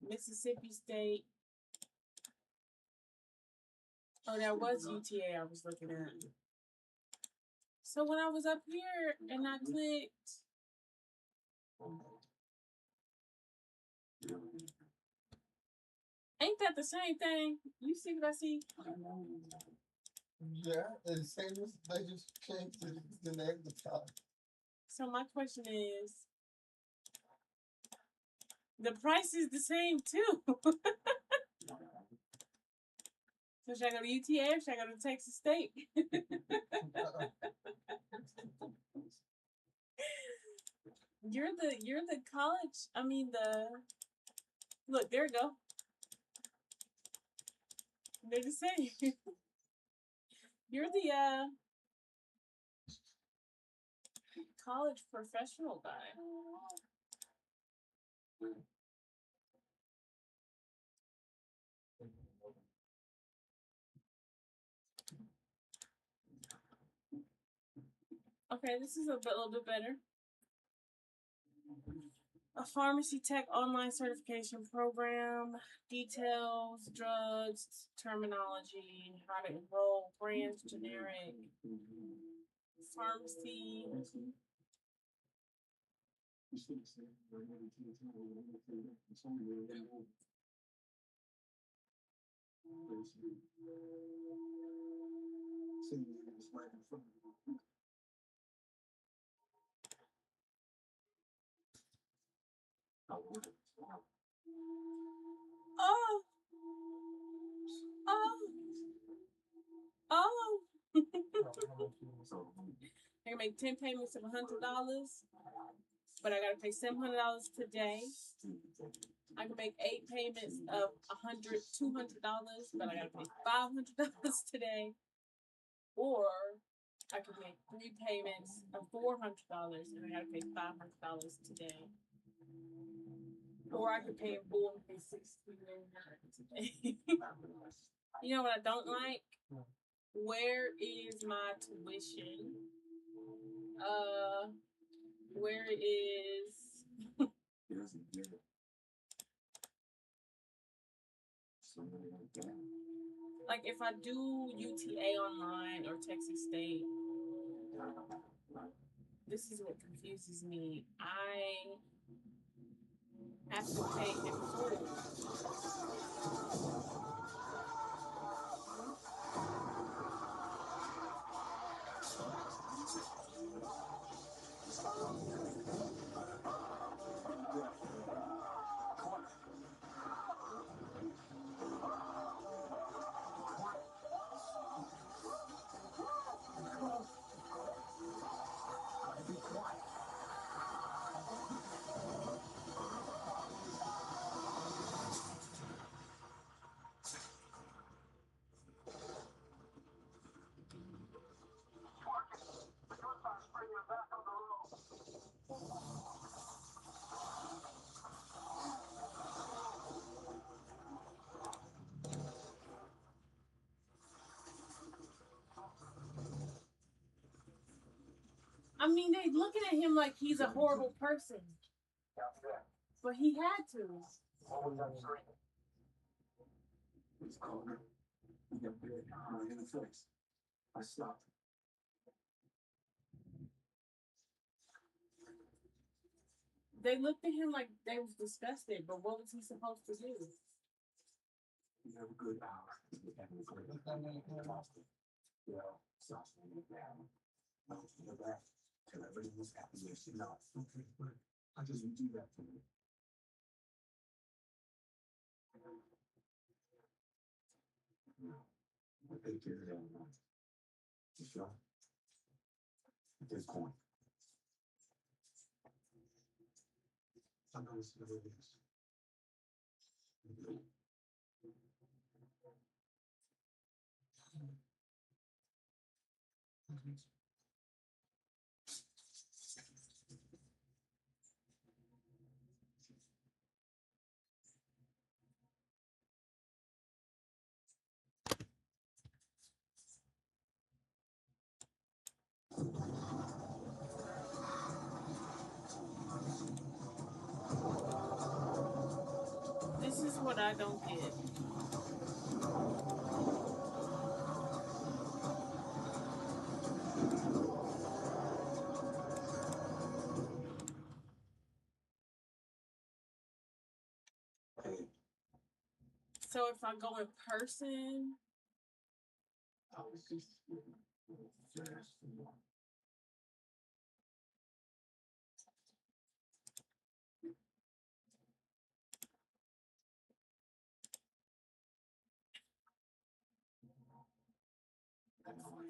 Mississippi State. Oh, that was UTA I was looking at. So when I was up here and I clicked, ain't that the same thing? You see what I see? Yeah, the same as they just changed the name of the top. So my question is, the price is the same too. So should I go to UTA or should I go to Texas State? You're the college. I mean look, there you go. They're the same. You're the college professional guy. Okay, this is a little bit better. A pharmacy tech online certification program, details, drugs, terminology, how to enroll, brands, generic, pharmacy. It's right in front of you. I want it. Oh, oh, oh. I can make 10 payments of $100, but I gotta pay $700 today. I can make 8 payments of $200, but I gotta pay $500 today. Or I can make 3 payments of $400 and I gotta pay $500 today. Or I could pay in full and pay $699 today. You know what I don't like? Where is my tuition? Where is He doesn't get it. Somebody like that. like if I do UTA online or Texas State? This is what confuses me. I have to pay in full. I mean, they looking at him like he's a horrible person. But he had to. He's called her. He got big right in the face. I stopped. They looked at him like they was disgusted, but what was he supposed to do? You have a good hour. You have a good hour. You know, stop me down. No, go back. Till everything was happy. Yes, you know. Okay, but I just do that for you. I take care of that one. You sure? At this point. I know it's never is. This is what I don't get. So if I go in person, I was just fast.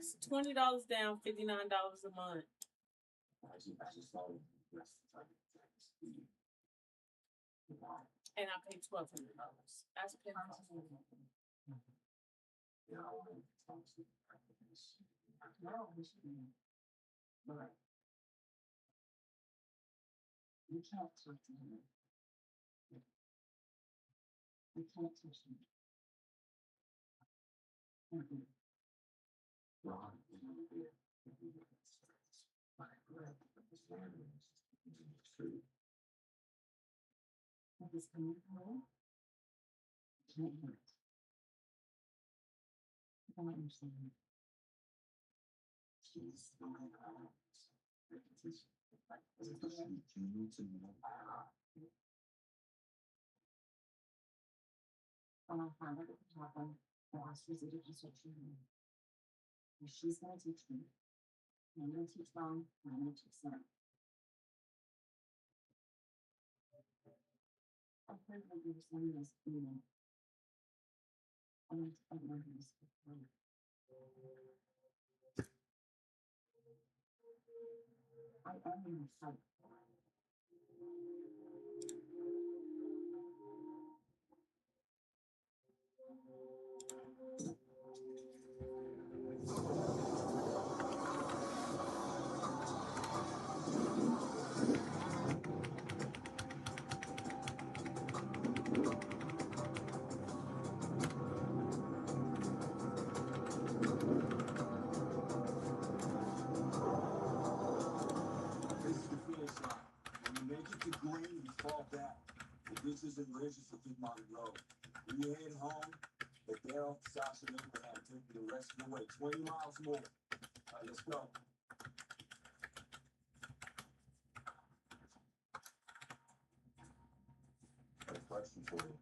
it's $20 down, $59 a month. I just saw the rest of the time. And I pay $1,200. That's $10. Yeah, no, we should be. Right. You can't touch me. You can't touch me. Ron, my breath is landing. True. Is coming home? Can't hear it. I don't understand. She's going on. Repetition. Repetition. You need to know. When I found out what happened, the last visit of construction. And she's gonna teach me. I'm gonna teach mom, I'm gonna teach Sam. I heard what you were saying this evening. I don't know this before. I am in the fight. This is the finish line. When you make it to green, you fall back. The ditches and ridges will keep on the road. When you head home, the Daryl, Sasha, and Abraham take you the rest of the way. 20 miles more. All right, let's go. I have a question for you.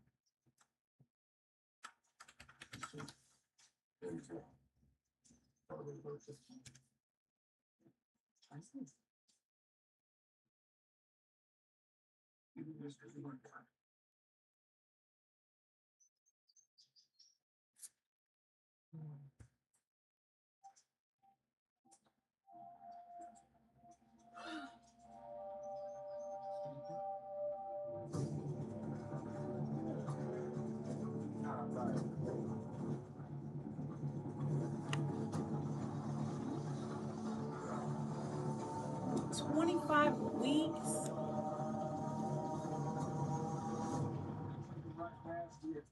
Right. 25 weeks. Right past here.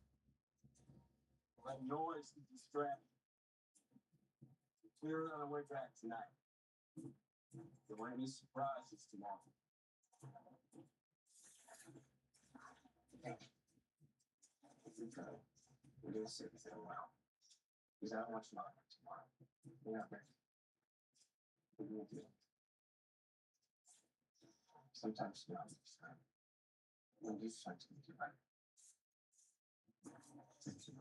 Let noise distract. Clear it on the way back tonight. There won't be surprises tomorrow. We're gonna sit this around. Because I don't want you tomorrow. We're not ready. We're gonna do it. Sometimes you know, when you try to make it right. Thank you.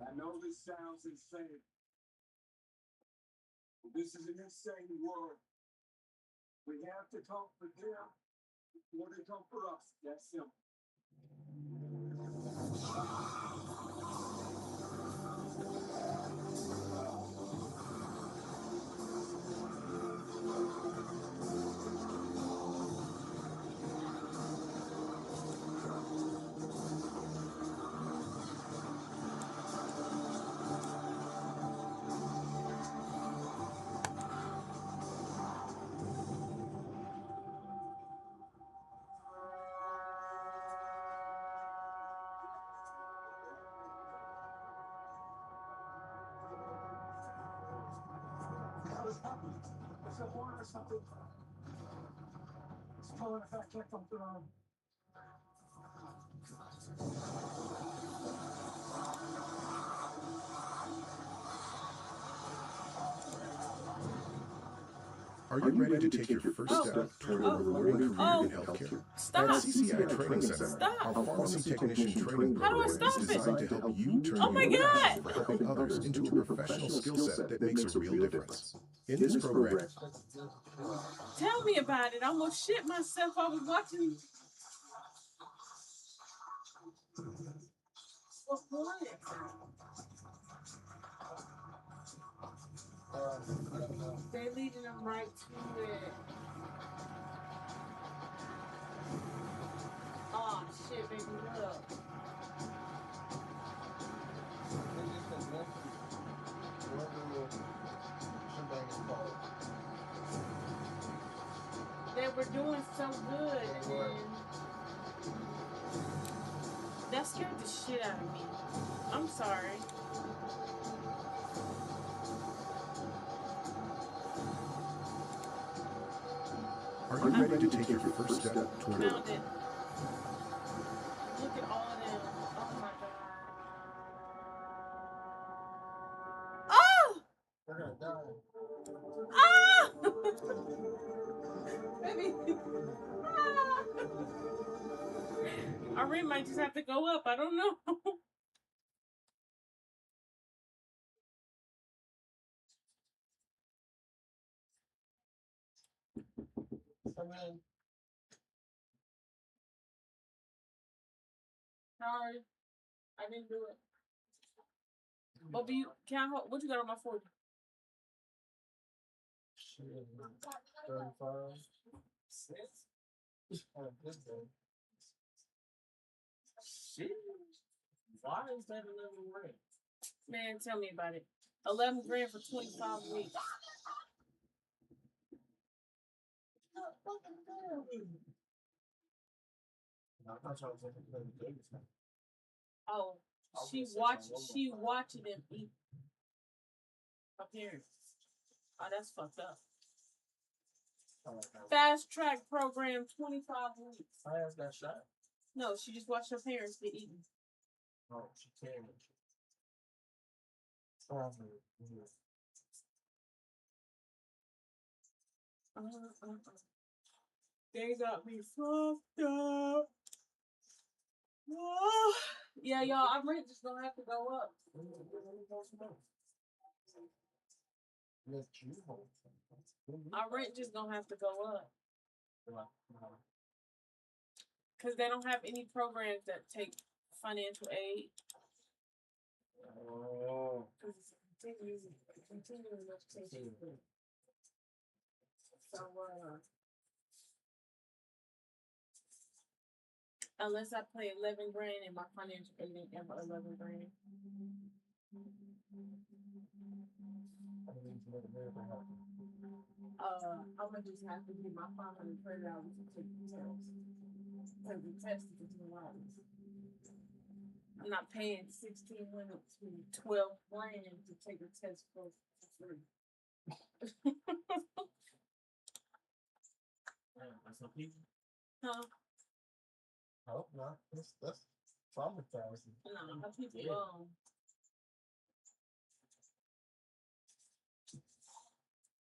I know this sounds insane. But this is an insane world. We have to come for them before they come for us. That's simple. What is happening? Is it water or something? It's falling if I can't come through. Are you ready to take your first step toward a rewarding career in healthcare? Stop. At CCI Training Center, Stop. our pharmacy technician training How do I program stop is it? designed to help you turn Oh my your passion God. for helping others into a professional skill set that makes a real difference. In this program, Tell me about it. I almost shit myself. I was watching. What's going They leading them right to it. Oh shit, baby, look. They were doing so good, and then that scared the shit out of me. I'm sorry. Are you ready to take your first step toward Found it. Look at all of them. Oh my god. Oh! Ah! Baby. Ah! Our rent might just have to go up. I don't know. Sorry. I didn't do it. But you can what you got on my 40? Shit, 35 cents. Shit. Why is that 11 grand? Man, tell me about it. 11 grand for 25 weeks. Oh, she watching them eat. Her parents. Oh, that's fucked up. Fast track program, 25 weeks. My ass got shot. No, she just watched her parents get eaten. Oh, she can't. They got me fucked up. Oh. Yeah, y'all, our rent just gonna have to go up. Our rent just gonna have to go up. Because they don't have any programs that take financial aid. Oh. Because it's continuing education. So, unless I pay 11 grand and my financial aid ain't ever 11 grand. I'm gonna just have to get my $530 to take the test. Because the test is $10. I'm not paying 16 minutes to 12 grand to take a test for free. That's some people. Huh? I hope not. That's traumatizing. No, how people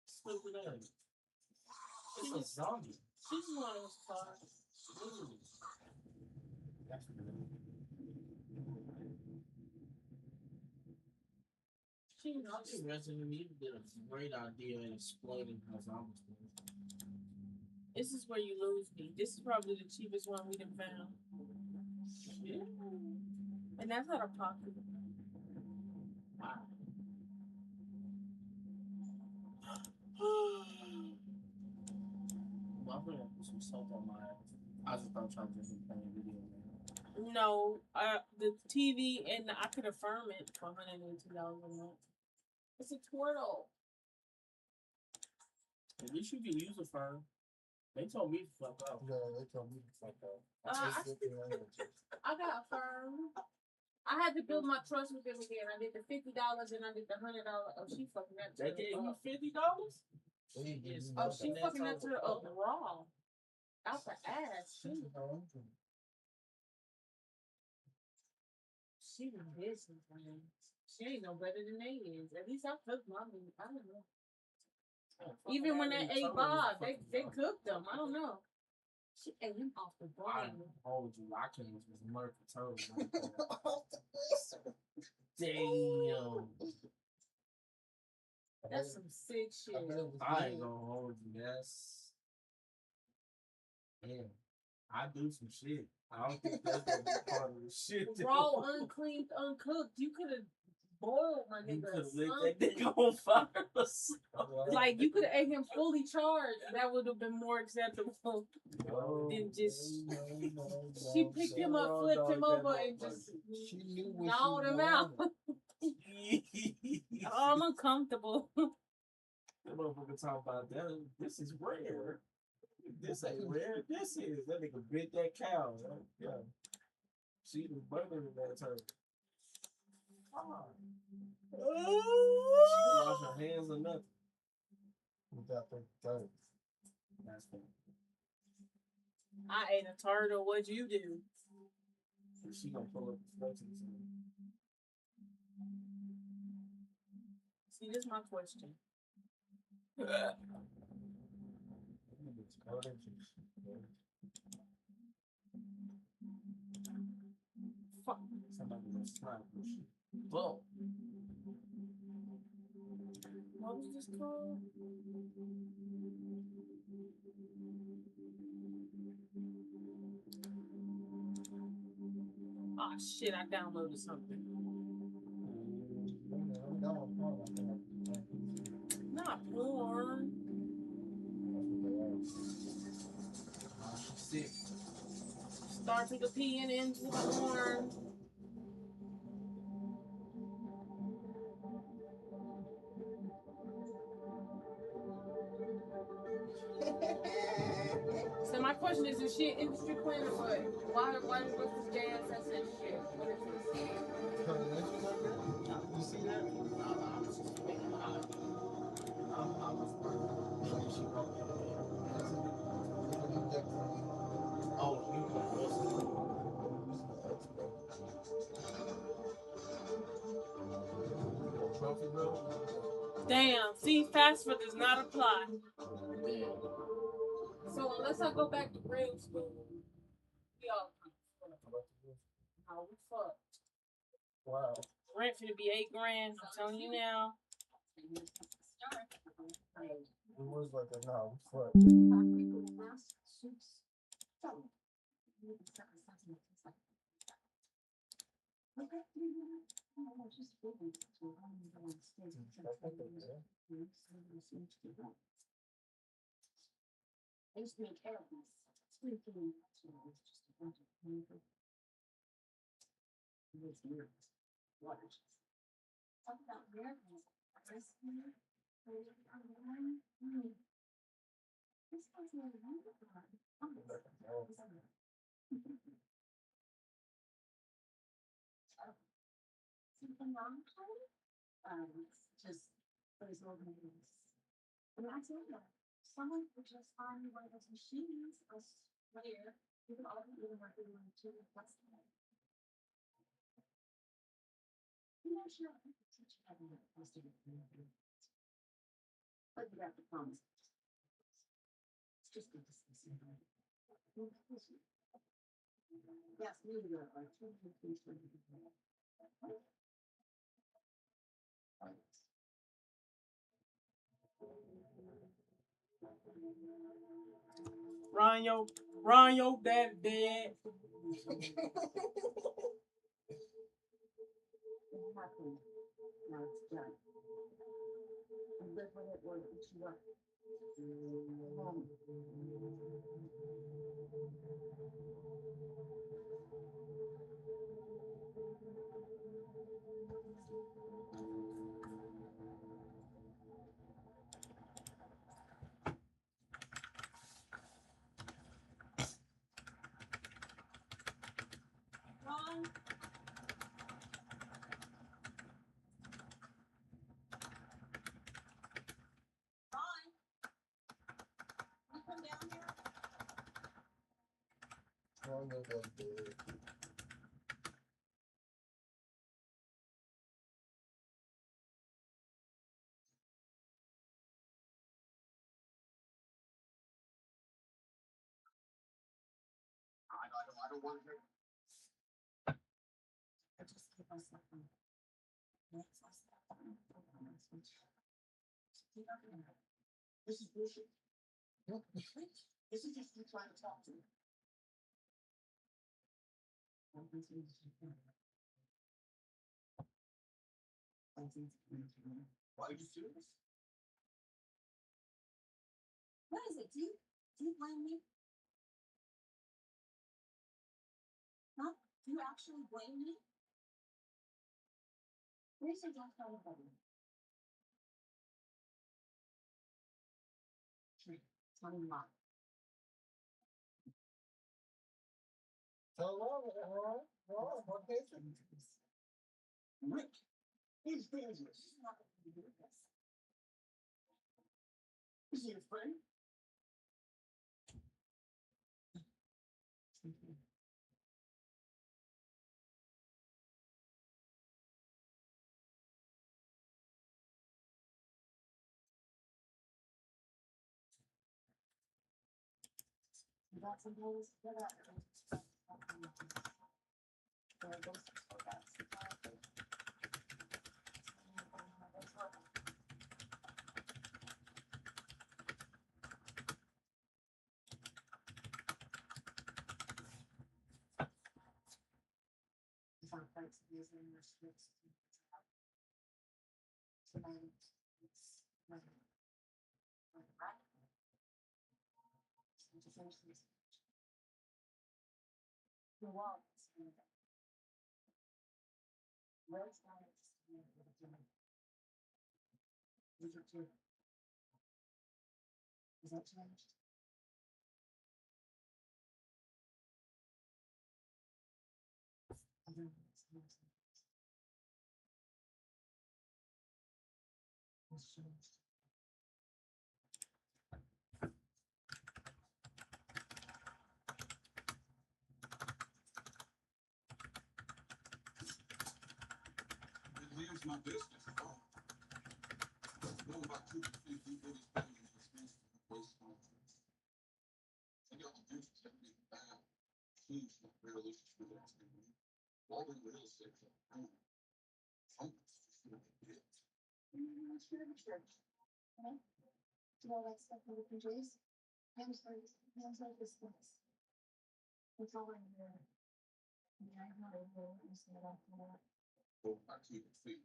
Stupid ass. It's a zombie. She's one of those cars. That's good. I think Resident Evil did a great idea in explaining how zombies work. This is where you lose me. This is probably the cheapest one we done found. Yeah. And that's out of pocket. Wow. I'm gonna put some salt on my ass. I just thought y'all just playing a video game. No, the TV and I could affirm it for $182 a month. It's a twirl. At least you can use a firm. They told me to fuck up. Yeah, they told me to fuck up. I got affirm. I had to build my trust with them again. I did the $50 and I did the $100. Oh, she fucking that. They gave you $50? Oh, she fucking that to her up raw. Out the ass. She was business, man. She ain't no better than they is. At least I cooked my meat. I don't know. Even when they ate Bob, they cooked them. I don't know. She ate him off the bone. I told you, I can't just murder toes. Damn. That's some sick shit. I ain't gonna hold you. That's. Damn. I do some shit. I don't think that's gonna be part of the shit. Raw, unclean, uncooked. You could have boiled my nigga. You could have lit that nigga on fire or something. Like, you could have ate him fully charged. That would have been more acceptable than just. She picked him up, flipped him over, and just gnawed him out. Oh, I'm uncomfortable. That motherfucker talking about that. This is rare. This ain't rare. This is. That nigga bit that cow. Yeah. She was burning that turkey. She didn't wash her hands or nothing. Without that dirt. That's the, I ate a turtle. What'd you do? so she gonna pull up the floating to me. See, this is my question. Fuck. Somebody was trying to push it. Whoa. What was this called? Oh shit, I downloaded something. Not porn. Sick. Starts with a P and ends with a porn. So my question is she an industry queen or what? Why what's this gay ass that says shit? What is this? You see that? Trophy, bro. Damn, see, FAFSA does not apply. So unless I go back to grade school, we all how we fucked. Wow. Rent finna be $8 grand, I'm telling you now. It was like a no, fuck. I used to make carrots. It's pretty cool. Just a bunch of flavor. It's weird. Water. Talk about miracles. This one. This one's really wonderful. Something wrong, Charlie? It's just those old movies. And I tell you, someone could just find one of those machines, I swear, you could all be even working on two plus that. I'm not sure I could teach you how to make most of it. But you have to promise. It's just good to see somebody. Yes, maybe you're right. Ryan, your dad dead. Now it's done. And live with it or what you want. Ron? You come down here? I don't want to hear. I just keep myself from. This is bullshit. No, this is just you trying to talk to me. Why are you serious? What is it? Do you blame me? Huh? Do you actually blame me? Where's your don't tell anybody? Tell me mom. Rick, he's dangerous. She's not gonna do this. Is he a friend? It leaves my business. Oh. No, about 2 to 3 people is paying expense waste management. I got the dudes that get bad. Huge real issues with that. All in real estate. Some just it. Oh, I keep it feet.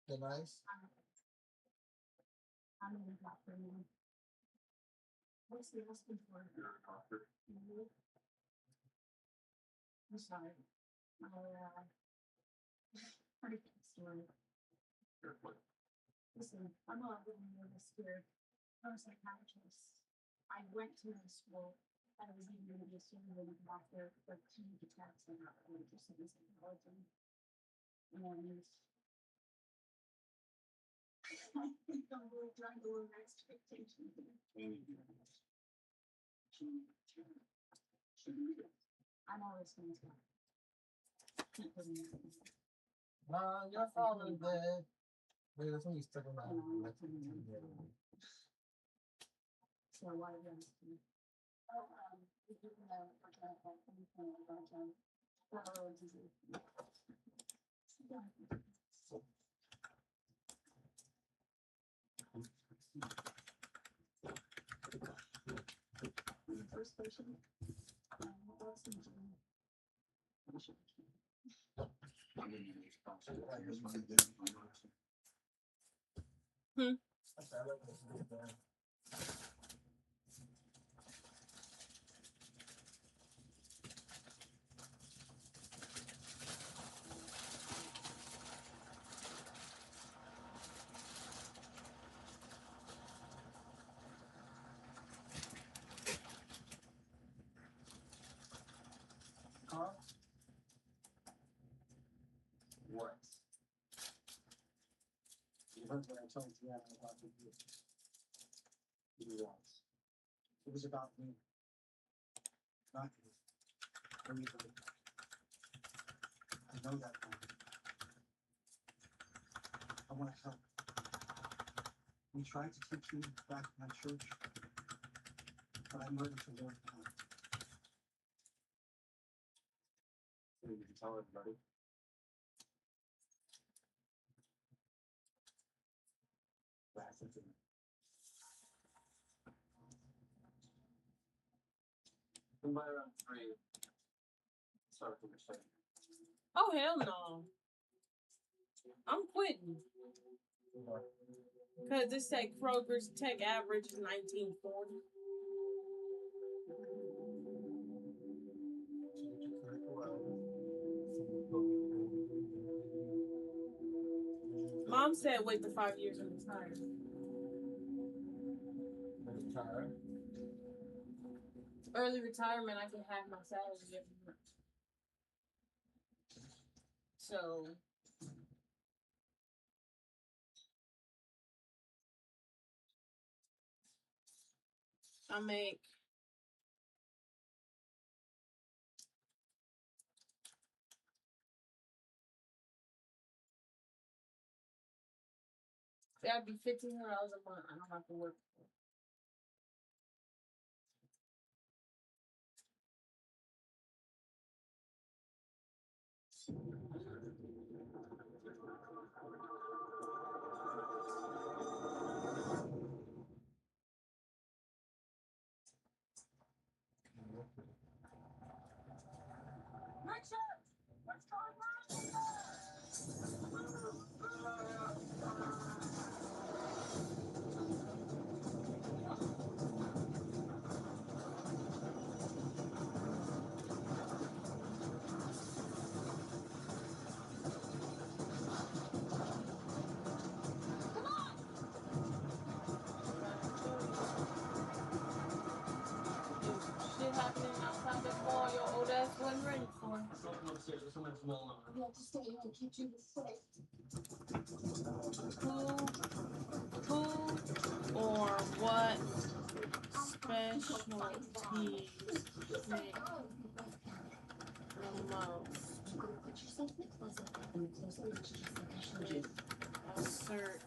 The nice. You're a doctor. You're what? Your father is dead. Wait, that's when you stuck around. Hmm. What? You heard what I told you about the group. It was. It was about me. Not you. Everybody. I know that now. I want to help. We tried to teach you back in my church, but I'm ready to learn how. So you can tell everybody. That's the thing. Somewhere around 3. Start from the second. Oh hell no! I'm quitting. Cause this say Kroger's tech average is 1940. Mom said wait the 5 years and retire. Retire. Early retirement, I can have my salary every month. So I make That'd be $1,500 a month. I don't have to work. Richard, what's going Shit happening outside the mall your old ass wasn't ready for. Yeah, just stay here and keep you safe. Who or what specialties make the most? Put yourself in the closet and the closet is just like I showed you. Assert.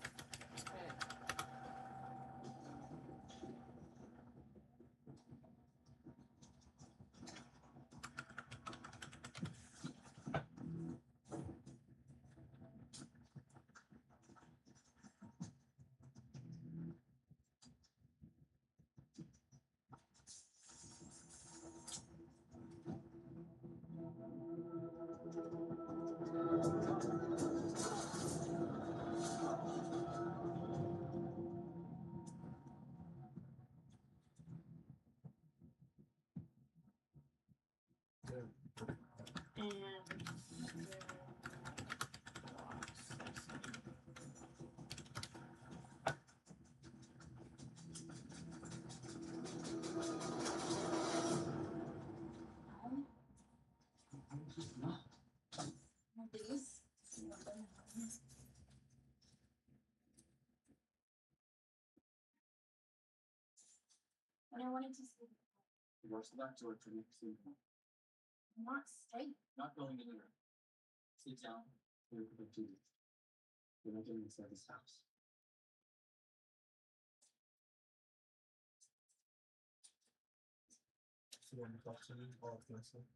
And I wanted to see. What's that to it for you? Not straight. Not going anywhere. Sit down. We're going to. We're not getting inside this house. So when you talk to me, all closer.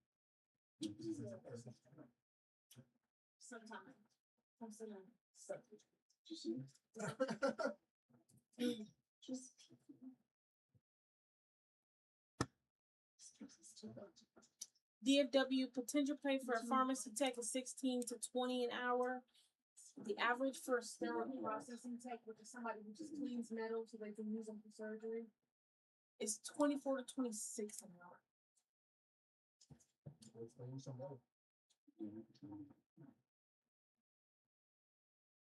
Sometimes. Sometimes. Did you see? Just. DFW potential pay for a pharmacy tech is 16 to 20 an hour. The average for a sterile processing tech, which is somebody who just cleans metal so they can use them for surgery, is 24 to 26 an hour.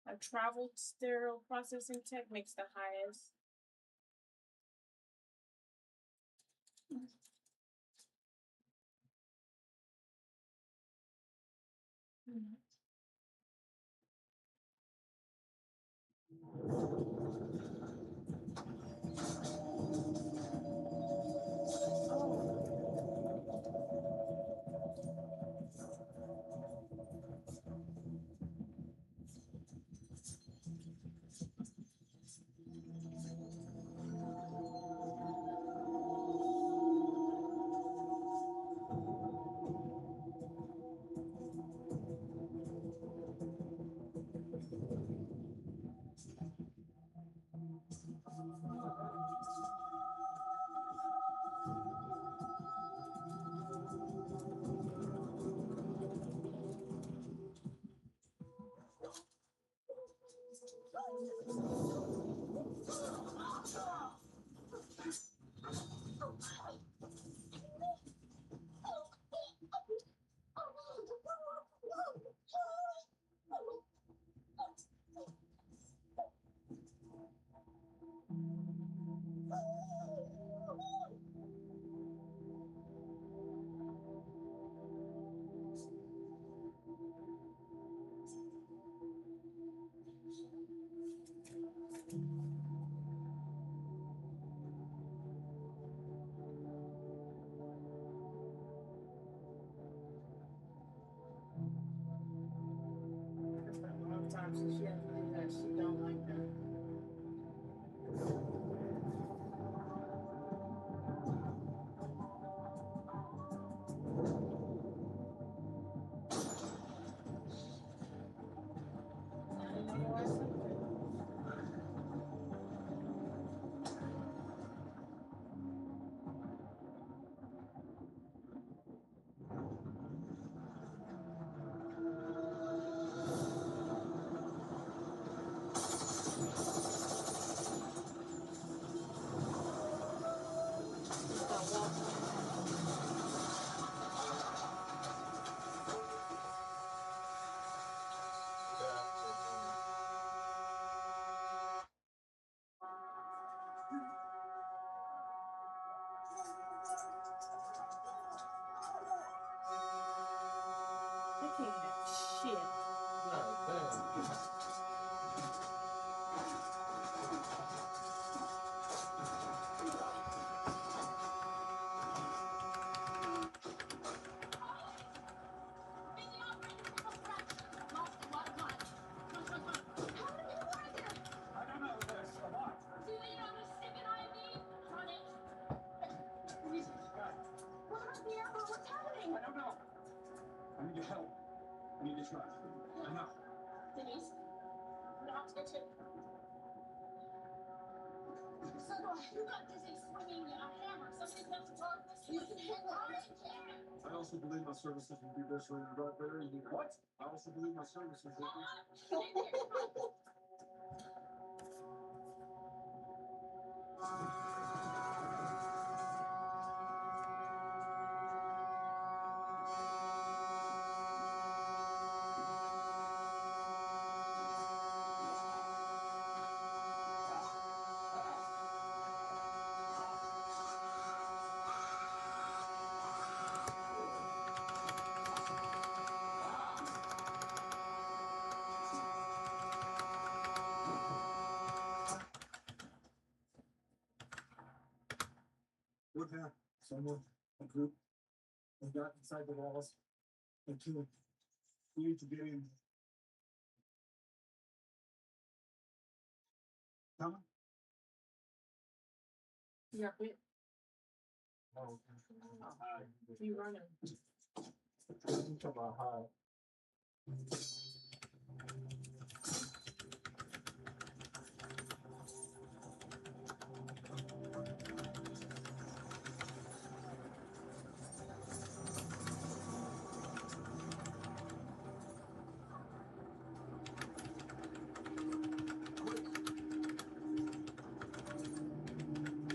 A travel sterile processing tech makes the highest. I need your help. I need your trust. Enough. Denise, not it. So you got dizzy swinging a hammer. Somebody comes to talk to you. Can handle it. I also believe my services will be best rated right there. What? I also believe my services will be. What happened? Someone, a group, they got inside the walls and killed. We need to get in. Come on. Yeah, quit. Oh, You running. Come on, hi.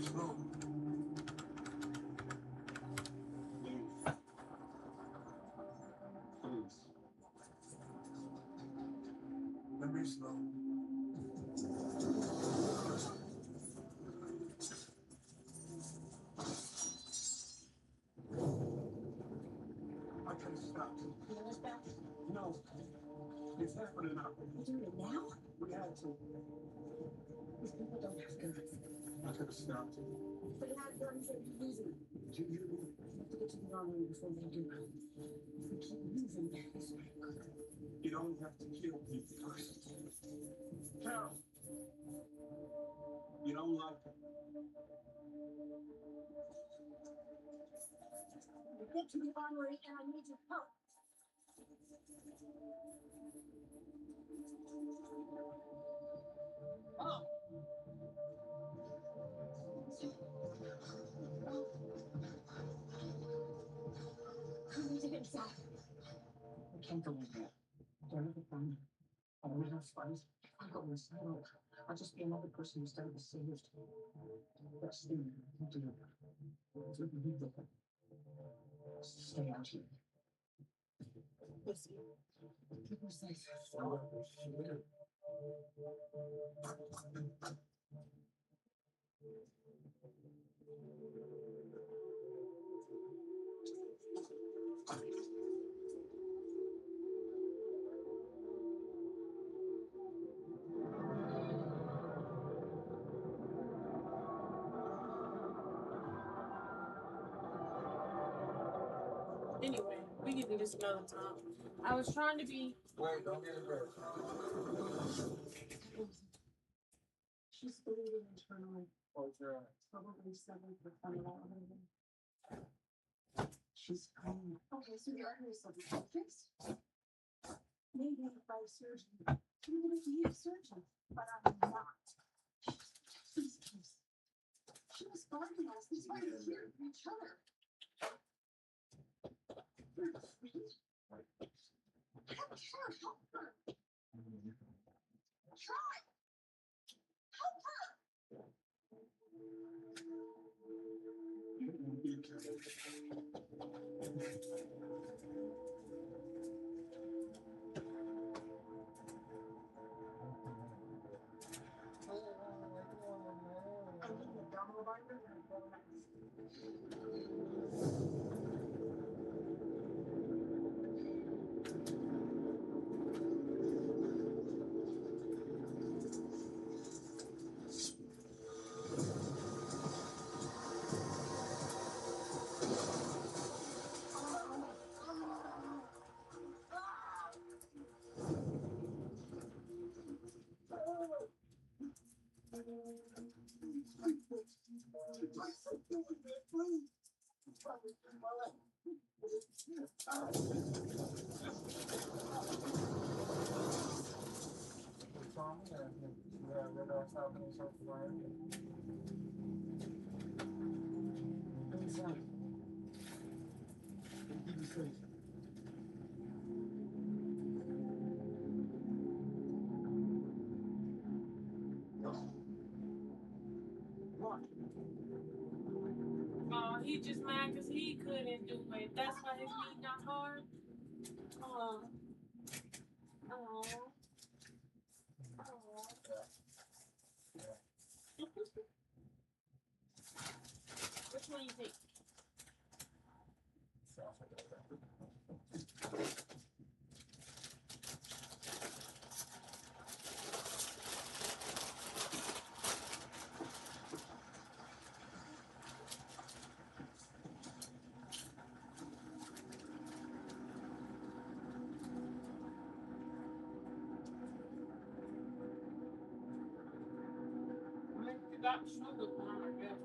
Slow. Please. Let me slow. I can stop. No. It's happening now. You do it now? We had to. These people don't have guns. I could have stopped it. If they had guns, they'd be using them. You We have to get to the armory before they do. If we keep using this way. You don't have to kill people first. Carol! You don't like it. We get to the armory and I need your help. Oh. We need to get inside. I can't go in there. They're never fine. I don't have spice. If I go inside, I'll just be another person instead of a saved. Best thing you can do is let me leave them. Stay out here. Listen. Keep her safe. Oh, shit. Anyway, we can do this another time. I was trying to be. Wait, don't get it there. She's bleeding internally. Oh, yeah. Probably 7% of all of them. She's screaming. Okay, so the artery is fixed. Maybe by a surgeon. I'm gonna be a surgeon, but I'm not. Jesus. She was guarding us. He's right here from each other. I can't help her. Try. Help her. I need an abdominal binder and a bone mass. Oh, he just mad because he couldn't do it. That's why his knee not hard. Oh. Oh. Oh. Which one you take? You got sugar on, I guess.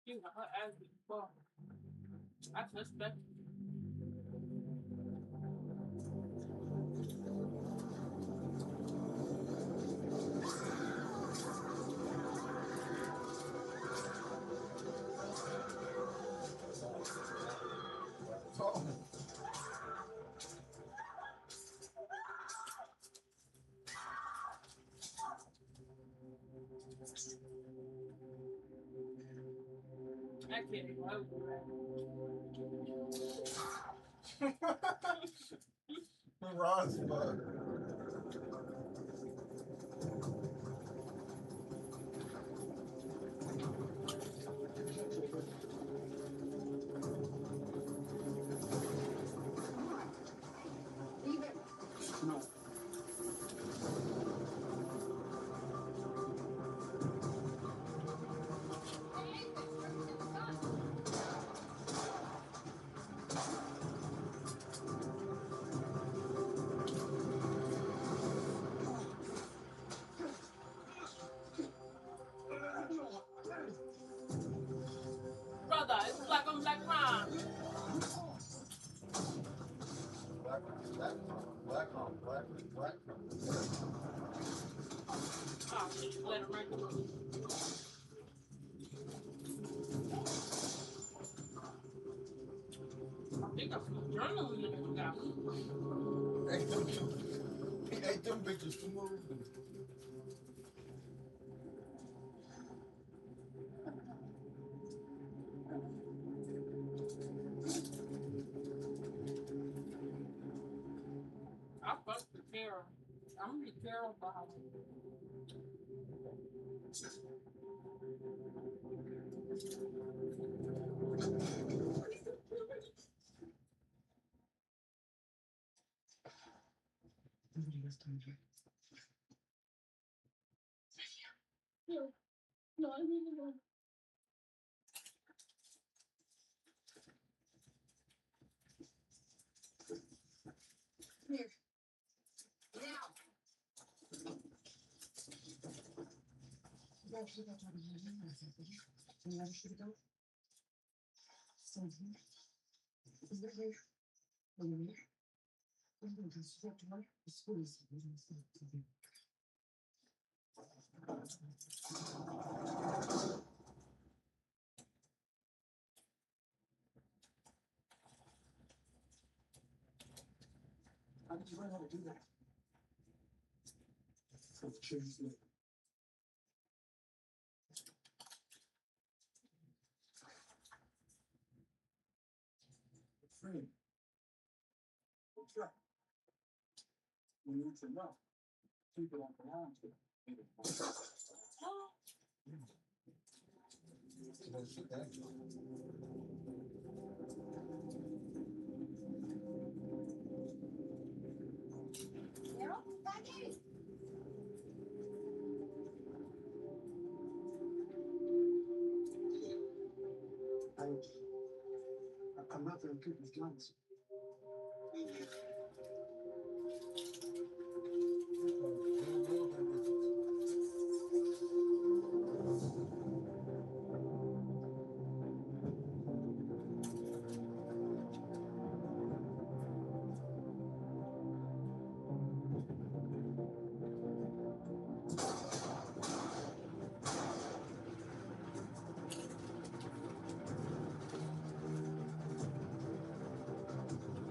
You got her ass before. I suspect. I can't even help Ron's fun. No. brother, it's black on black crime. Black. Oh, shit, let him right through. I think that's some journaling in this guy. Ain't them bitches smooth? I fuck with Carol. I'm gonna be Carol about it. No, I really don't. Here. Now. You actually got to have a meeting, I think, did you? You never should have done. So here. Is it here? Are you here? I'm going to step to work. The school is here. How did you learn how to do that? From the trees. Free. What's that? We need to know. People don't belong to it. Carol, back in. out there and pick his guns.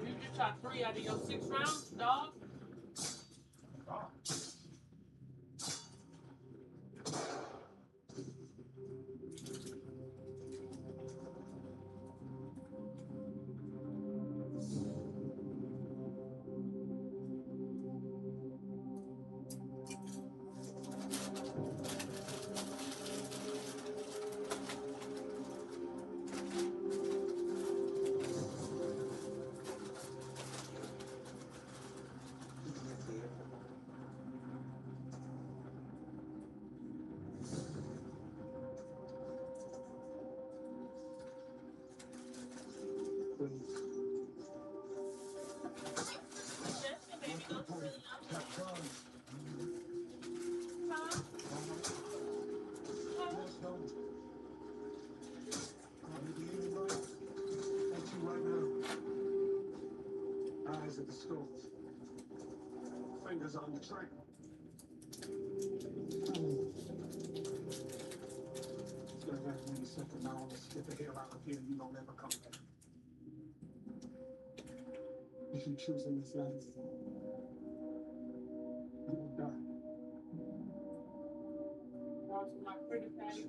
You just shot 3 out of your 6 rounds, dog. Eyes at the stove. Fingers on the trigger. It's gonna have to be simple now. Let's get the hell out of here. You don't ever come back. If you choose in this life, you will die. My pretty face.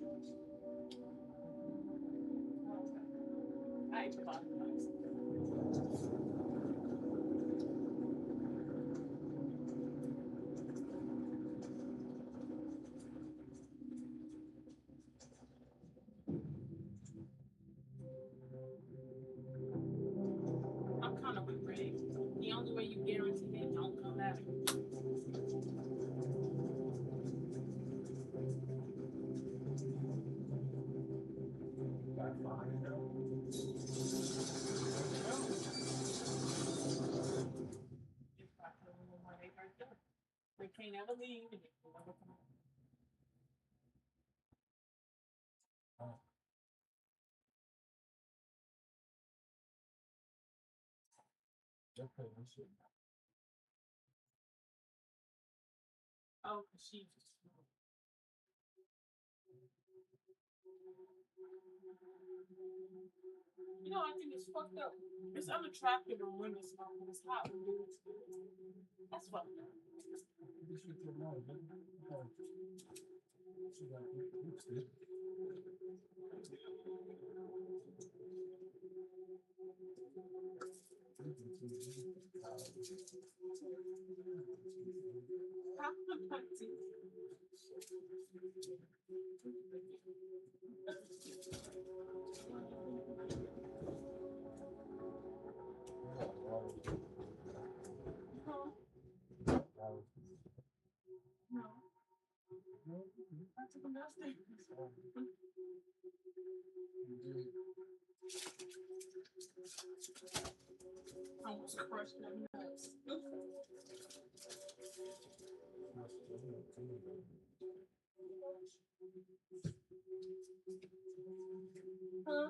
I ain't about I'm kind of with Ray. The only way you guarantee they don't come back. They can't ever leave. And they can never come back. Oh, she just. You know, I think it's fucked up. It's unattractive when women smoke, but it's hot when dudes do it. That's fucked up. Almost crushed my nuts. Huh?